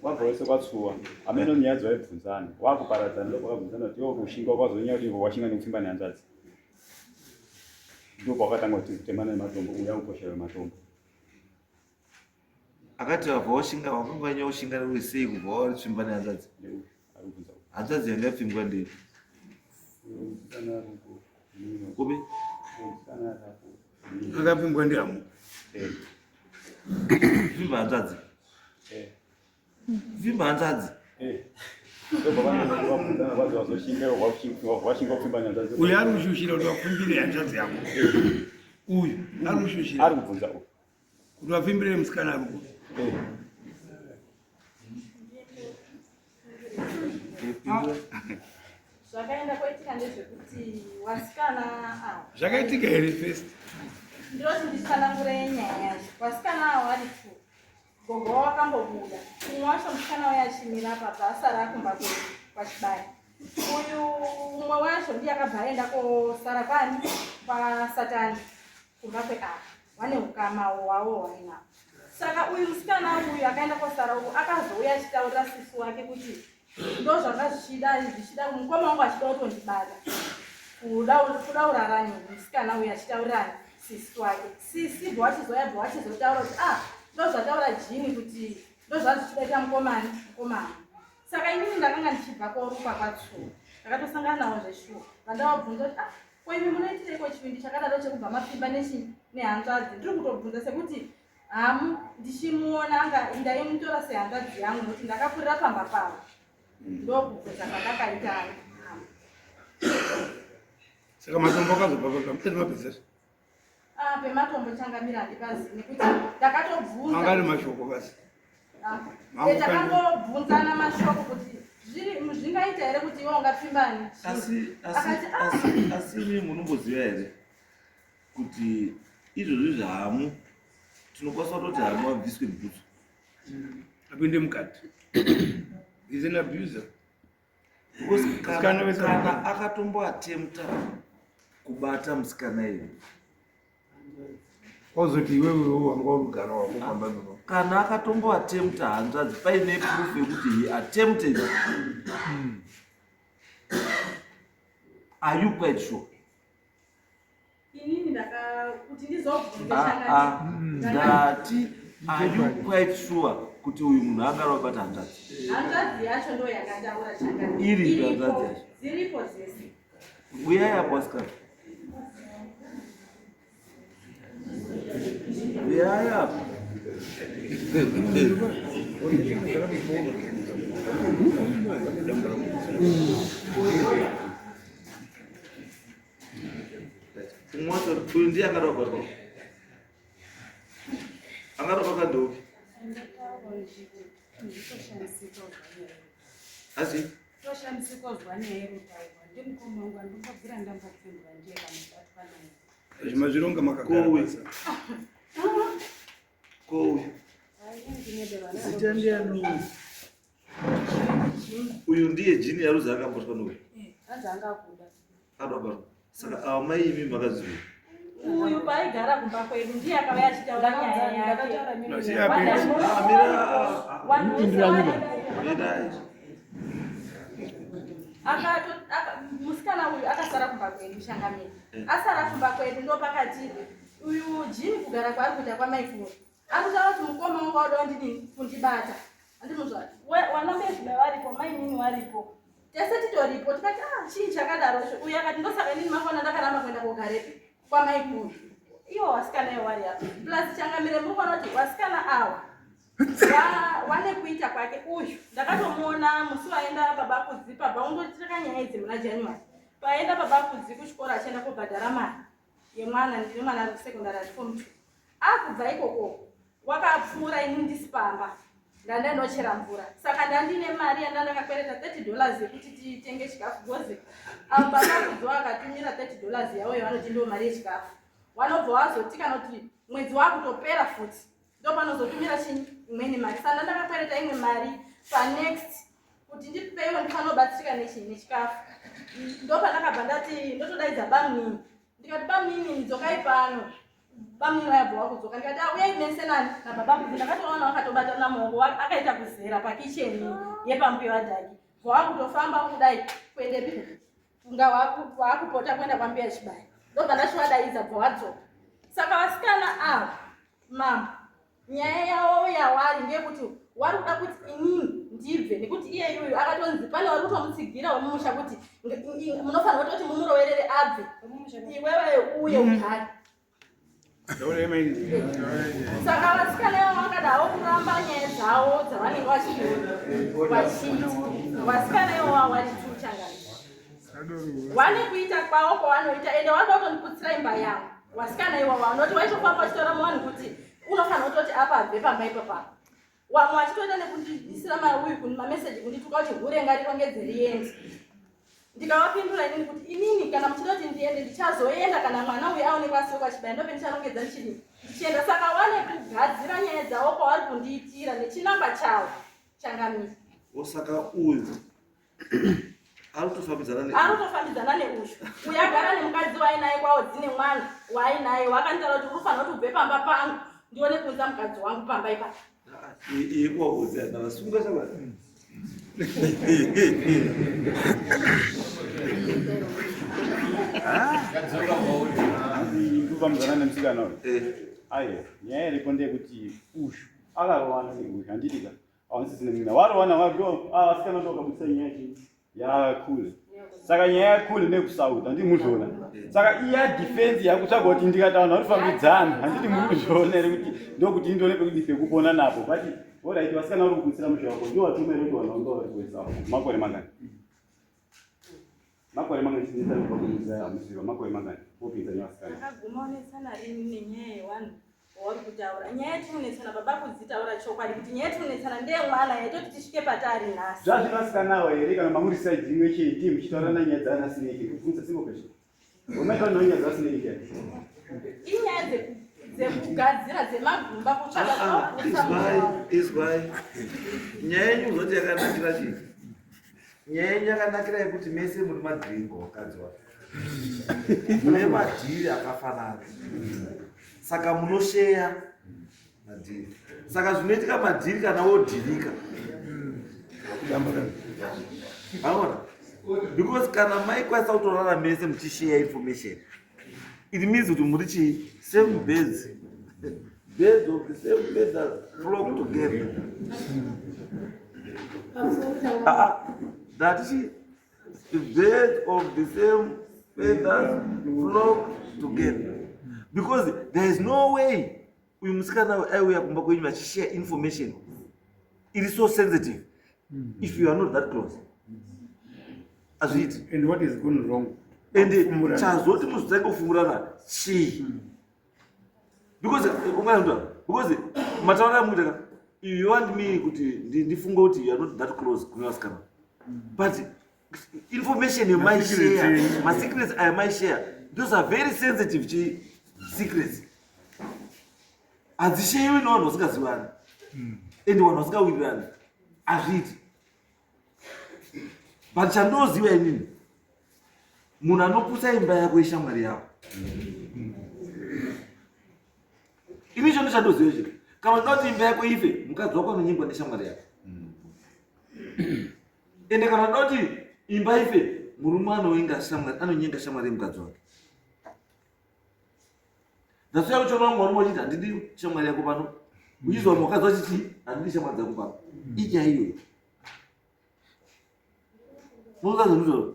Wabva wese kwatsuwa. Hameno nyaya dzaibvunzana. Wakuparadzana ndokwakabvunzana kuti iwo kushinga kwazonyanya kuti washinga nekupfimba nehanzvadzi. Ndipo wakatanga kuti kutemana nematombo uya kuposhera matombo. Akati wabva washinga wakanganya ushinga uri sei kubva wapfimba nehanzvadzi? Hanzvadzi yanga yapfimbwa ndei? Kubi? Akapfimbwa ndiamu. Vimba hanzvadzi? Vimba hanzvadzi? Uyu ari kushushira kuti wapfimbire hanzvadzi yako. Uyu ari kushushira. Ari kubvunza uyu. Kuti wapfimbire musikana ari kuda. Zvakaenda koitika ndezvekuti wasikana ava. Zvakaitika here first? Ndinoti nditsanangure nyaya yacho. Wasikana ava vari 2. Gogo wakambobuda. Umwe wacho musikana uya achimira pabasa rakumba kwachibaya. Uyu umwe wacho ndiye akabva aenda kosara kwani kwaSatani kumba kweava. Vane ukama hwavo hwainahwo. Saka uyu musikana uyu akaenda kwasara uku akazouya achitaurira sisi wake kuti ndo zvanga zvichida mukoma wangu achida kutondibata kuda uraranyo. Musikana uyu achitaurira sisi wake, sisi bwachizoya bwachizotaura kuti ndo zvataura Jini kuti ndo zvazvichidaita mukomana. Saka inini ndakanga ndichibva korukwa kwatsvuku, ndakatosangana nawo zveshuwa vandavabvunza kuti koimi munoitireko chivindi chakadaro chekubva mapimba nehanzvadzi. Ndiri kutobvunza sekuti hamu ndichimuona anga ndaimutora sehanzvadzi yangu nokuti ndakakurira pamba pavo. Ndokubvunza kwandakaita hamu. Saka matombo akazobva pamuteni mapezera pematombo changamira handipazivi nekuti ndakatobvunza angari mashoko basi. Takangobvunzana mashoko kuti zvingaita here kuti iwe ungapfimbani. Asi imi munomboziva here kuti izvozvi zvahamu tinokwanisa kutoti hamu abviswe mubvutso apinde mukati. He's an abuser. Kana akatomboatemta kubata musikana iye ozoti iwewe wanga urugara wako pamba nono. Kana akatomboatemta hanzvadzi paine proof yekuti he attempted. Are you quite sure? Inini kuti ndizobvunza ndati are you quite sure kuti uyu munhu agara wabata hanzvadzi? Hanzvadzi yacho ndo yakataura changa Iri hanzvadzi yacho. Ziripo dzese. Uyai apo wasikana. Uyai apo. Umwato uyu ndiye akaroba. Akaroba kadoki. Asi? Toshandisika uzwa nyaya rutaurwa ndimukoma wangu andikabvira ndambopindura ndiye kamubatwa naye. Zvimazvironga makagara. Kowe. Zita ndiani? Uyu ndiye Jini yaruzi akamboshwa nouyu. Hanzi angakuda. Adoba. Saka amai imi makaziva. Uyu paigara kumba kwedu ndiye akauya achitaura nyaya yake. Musikana uyu akasara kumba kwedu Shangamiri. Asara kumba kwedu ndo pakati uyu Jini kugara kwaari kuita kwamaikuru. Akutaura kuti mukoma wangu wauda kundibata. Andimuzvati wanambezviba varipo mainini varipo. Tese titoripo tikati chii chakadarozvo. Uyu akati ndosaka inini makona ndakaramba kuenda kogarepi kwamaikuru. Iwo wasikana iwo vari apa. Plus Changamire muri kuona kuti wasikana awa wane kuita kwake uyu. Ndakatomuona musi waenda baba kuzipa paundocheka nyaya idzi muna January. Paenda baba kudzi kuchikora achienda kobhadhara mari yemwana ndine mwana ari kusekondari ari form 2. Akubva ikoko wakapfuura ini ndisipamba ndandandochera mvura. Saka ndandine mari yandandakakwereta $30 yekuti titenge chikafu gozi. Abo baba kudzi akatumira $30 yawo yavanoti ndo mari yechikafu. Wanobva wazoti kana kuti mwedzi wakutopera futi ndo panozotumira chinyi imweni mari. Saka ndandakakwereta imwe mari panext kuti ndipewo ndifanobatsirika nechikafu. Ndo pandakabva ndati ndotodaidza bamnini. Ndikati bamnini ndidzokai pano. Bamnini wayabva wakudzoka. Ndikati uyai nese nani nababa kudzi. Ndakatoona wakatobata namaoko akaita kuzera pakicheni yepambuya dhaki. Wakutofamba kudai kuendepi kunga wakupota kuenda kwambuya chibaya. Ndobva ndachivadaidza bva wadzoka. Saka vasikana ava mama nyaya yavo yawari ngeyekuti wari kuda kuti inini ndibve nekuti iye iyoyo akatonzi pane wari kutomutsigira wemumusha kuti munofanira kutoti mumuroverere abve iwewe uye ugare. Saka vasikana ivo vakadawo kuramba nyaya dzavo dzavanenge vachiita. Vasikana ivo wari tuchangana wane kuita kwavo kwavanoita ende vanoda kutondiputsira imba yavo. Vasikana ivo vanoti waitofamba vachitora muvanhu kuti unofanira kutoti apa abve pamba ipapo. Wamwe wachitoita nekundisira mameseji kundituka kuti hure ngarirongedze riende. Ndikavapindura inini kuti inini kana muchida kuti ndiende ndichazoenda kana mwana uyu aonekwa asiyokwa chibaya ndope ndicharongedza ndichienda. Saka wane kugadzira nyaya dzavo kwavari kundiitira nechinamba chavo Changamire. Osaka uyu arikutofambidzana neuyu. Uyu agara nemukadzi wainaye kwawo dzine mwana wainaye wakanitaura kuti unofanira kuti ubve pamba pangu ndione kuudza mukadzi wangu pamba ipa. Kuwauzana vasunga chava. Ndikupa mzana nemusikana uyu. Aiye, nyaya iripo ndeyekuti ushu akarowana neuyu handitika hausisina mina warowana wado vasikana ndokamutsa nyaya yakule. Saka nyaya yakule nekusauta ndimuzvona. Saka iya defense yakutsvaga kuti ndikataura rifambidzana handiti murikuzviona ere kuti ndokuti indone pekupona napo but alright vasikana vari kukutsira muzvako ndiwo watumere kuti vanhu vari kuwesa makore mangani. Makore mangani chinesa pakudzira hamuziva makore mangani popinza nevasikana. Akaguma unetsana rini nenyaya yevanhu wauri kutaura. Nyaya yatinonetsana baba kudzitaura chokwadi kuti nyaya yatinonetsana ndeyemwana yaitoti tisvike patari nhasi. Zvazvinasikanawo here kana mamuri side imwe chete muchitaurana nyaya dzaanasineke kubvunza single question. Unoita nyaya dzasineke here. Inyaya dzekugadzira dzemagumba kutsvaka Izwai. Nyaya yenyu uzoti yakanakira chii? Nyaya yenyu yakanakira yekuti mese muri madhiringo wakadzi wake. Mune madhiri akafanana. Saka munosheya madhiri. Saka zvinoitika madhiri kana wodhirika. Aona? Because kana maikwanisa kutorara mese muchisheya information. It means kuti muri chii? Same beds. Beds of the same bed that flock together. That is the bed of the same feathers flock together. Because there is no way we must share information. It is so sensitive if you are not that close. As it. And what is going wrong? And chazoti muzvitsange kufungurana chii? Because mataura mutaka you want me kuti ndifunga kuti you are not that close kunasikana. But information you might share, my secrets I might share, those are very sensitive secrets. Adzisheyiwi nevanhu vasingazivani ende vanhu vasingawirirani azviti. But chandoziva inini munhu anoputsa imba yako yeshamwari yako. Ini cho ndichandoziva chii kana ndati imba yako ife mukadzi wako anonyengwa neshamwari yako. Ende kana ndati imba ife murume anonyenga shamwari yemukadzi wake. That's why uchiona mumwe murume achiti handidi shamwari yako pano, uchizwa mukadzi wachiti handidi shamwari dzako pano. Ichaiyo munozazvinuzvo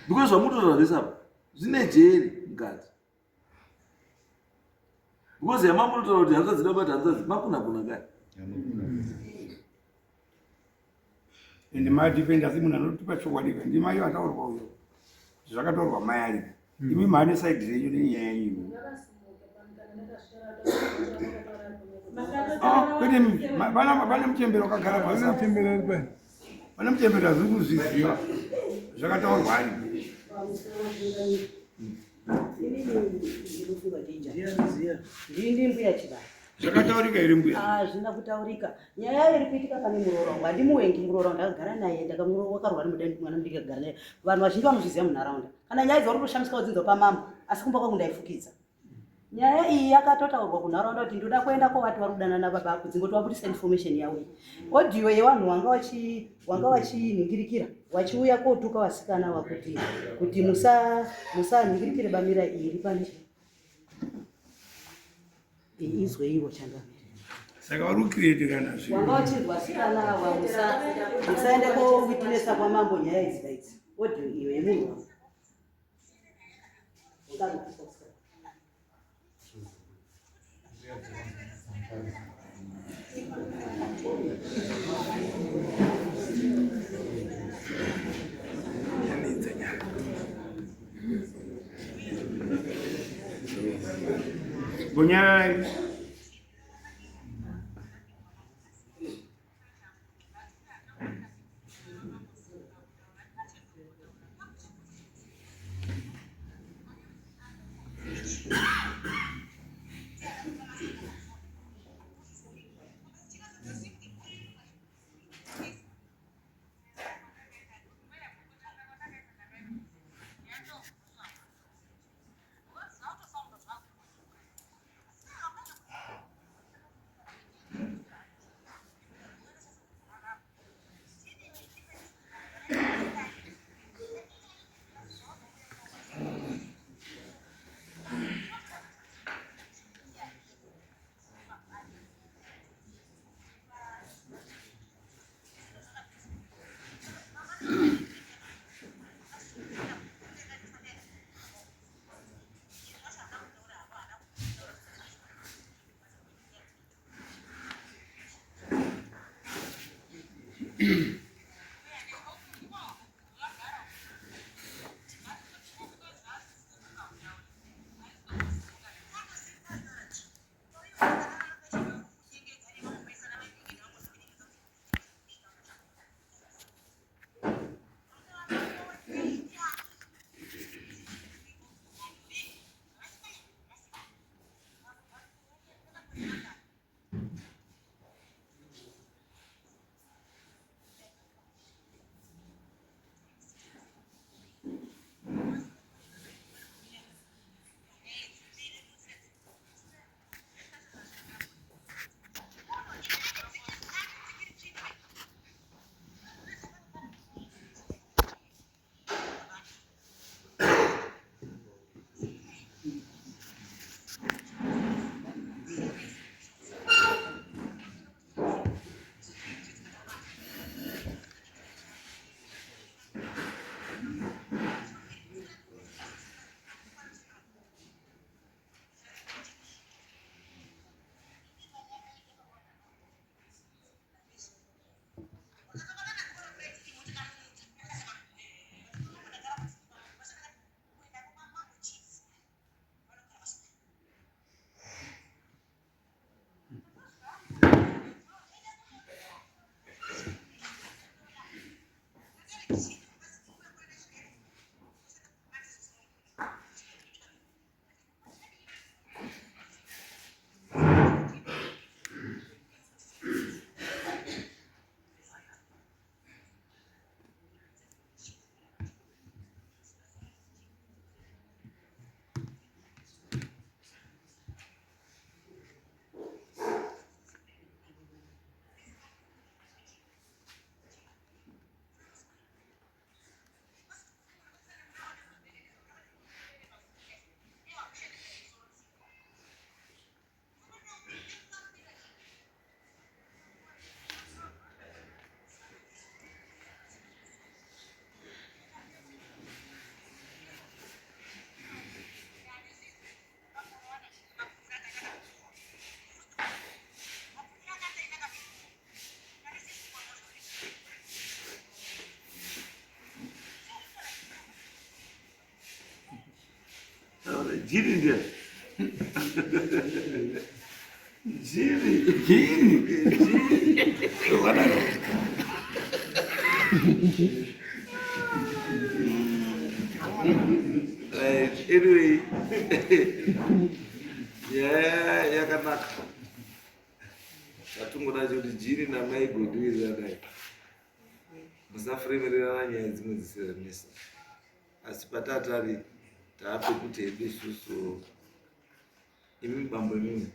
because zvamutotaura zvese apa zvine jeri mukati. Because yamamunotaura kuti hanzvadzi nabata hanzvadzi makunakuna kani. Ende madepend asi munhu anotipa chokwadi ndima iyo ataurwa uyo zvakataurwa mai aripo. Imi mane side renyu nenyaya yenyu. Kwete vana muchembero wakagara pasi. Vana muchembero hazviri kuzviziva zvakataurwa ari. Ndini mbuya chibara. Zvakataurika iri mbuya? Hazvina kutaurika. Nyaya iri kuitika pane muroora wangu. Handimuwengi muroora wangu, ndakagara naye wakarwara mudani mwana ndikagara naye. Vanhu vazhinji vanozviziva munharaunda. Kana nyaya idzi kushandiswa kudzinzo pamambo asi kumba kwangu ndaifukidza. Nyaya iyi yakatotaurwa kunharaunda kuti ndoda kuenda kwavati vari kudana nababa ako dzingoti vabudisa information yavo iyi. Audio yevanhu wanga vachinhingirikira vachiuya kotuka vasikana ava kuti musanhingirikire bamira iyi iri pane izwe ivo changamira. Saka vari kukiretirana zvinhu. Wanga vachinzwa vasikana ava musaende kowitnesa kwamambo nyaya idzi daidzi. Audio iyo yemunhu Bonyai. Jiri dia. Jiri. Anyway, ya kanaka. Katungu nacho kuti jiri namai godwira dai. Musafuremerera nyaya dzimwe dzisiranisa. Asi patatari taape kuti ebisusu imi bambo imimi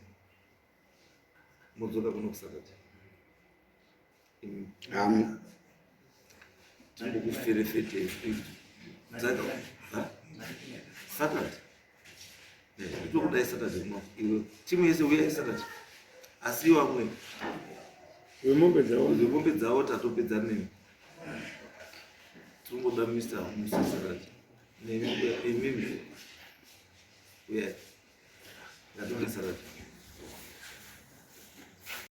mudzoka kuno kusakati imi timbokuferefete dzaka sakati itokudai sakati iwe timu yese uyai sakati asi vamwe vemombe dzavo tatopedza nemi tingoda Mr. Musa sakati imimi uyai ngatoke sakati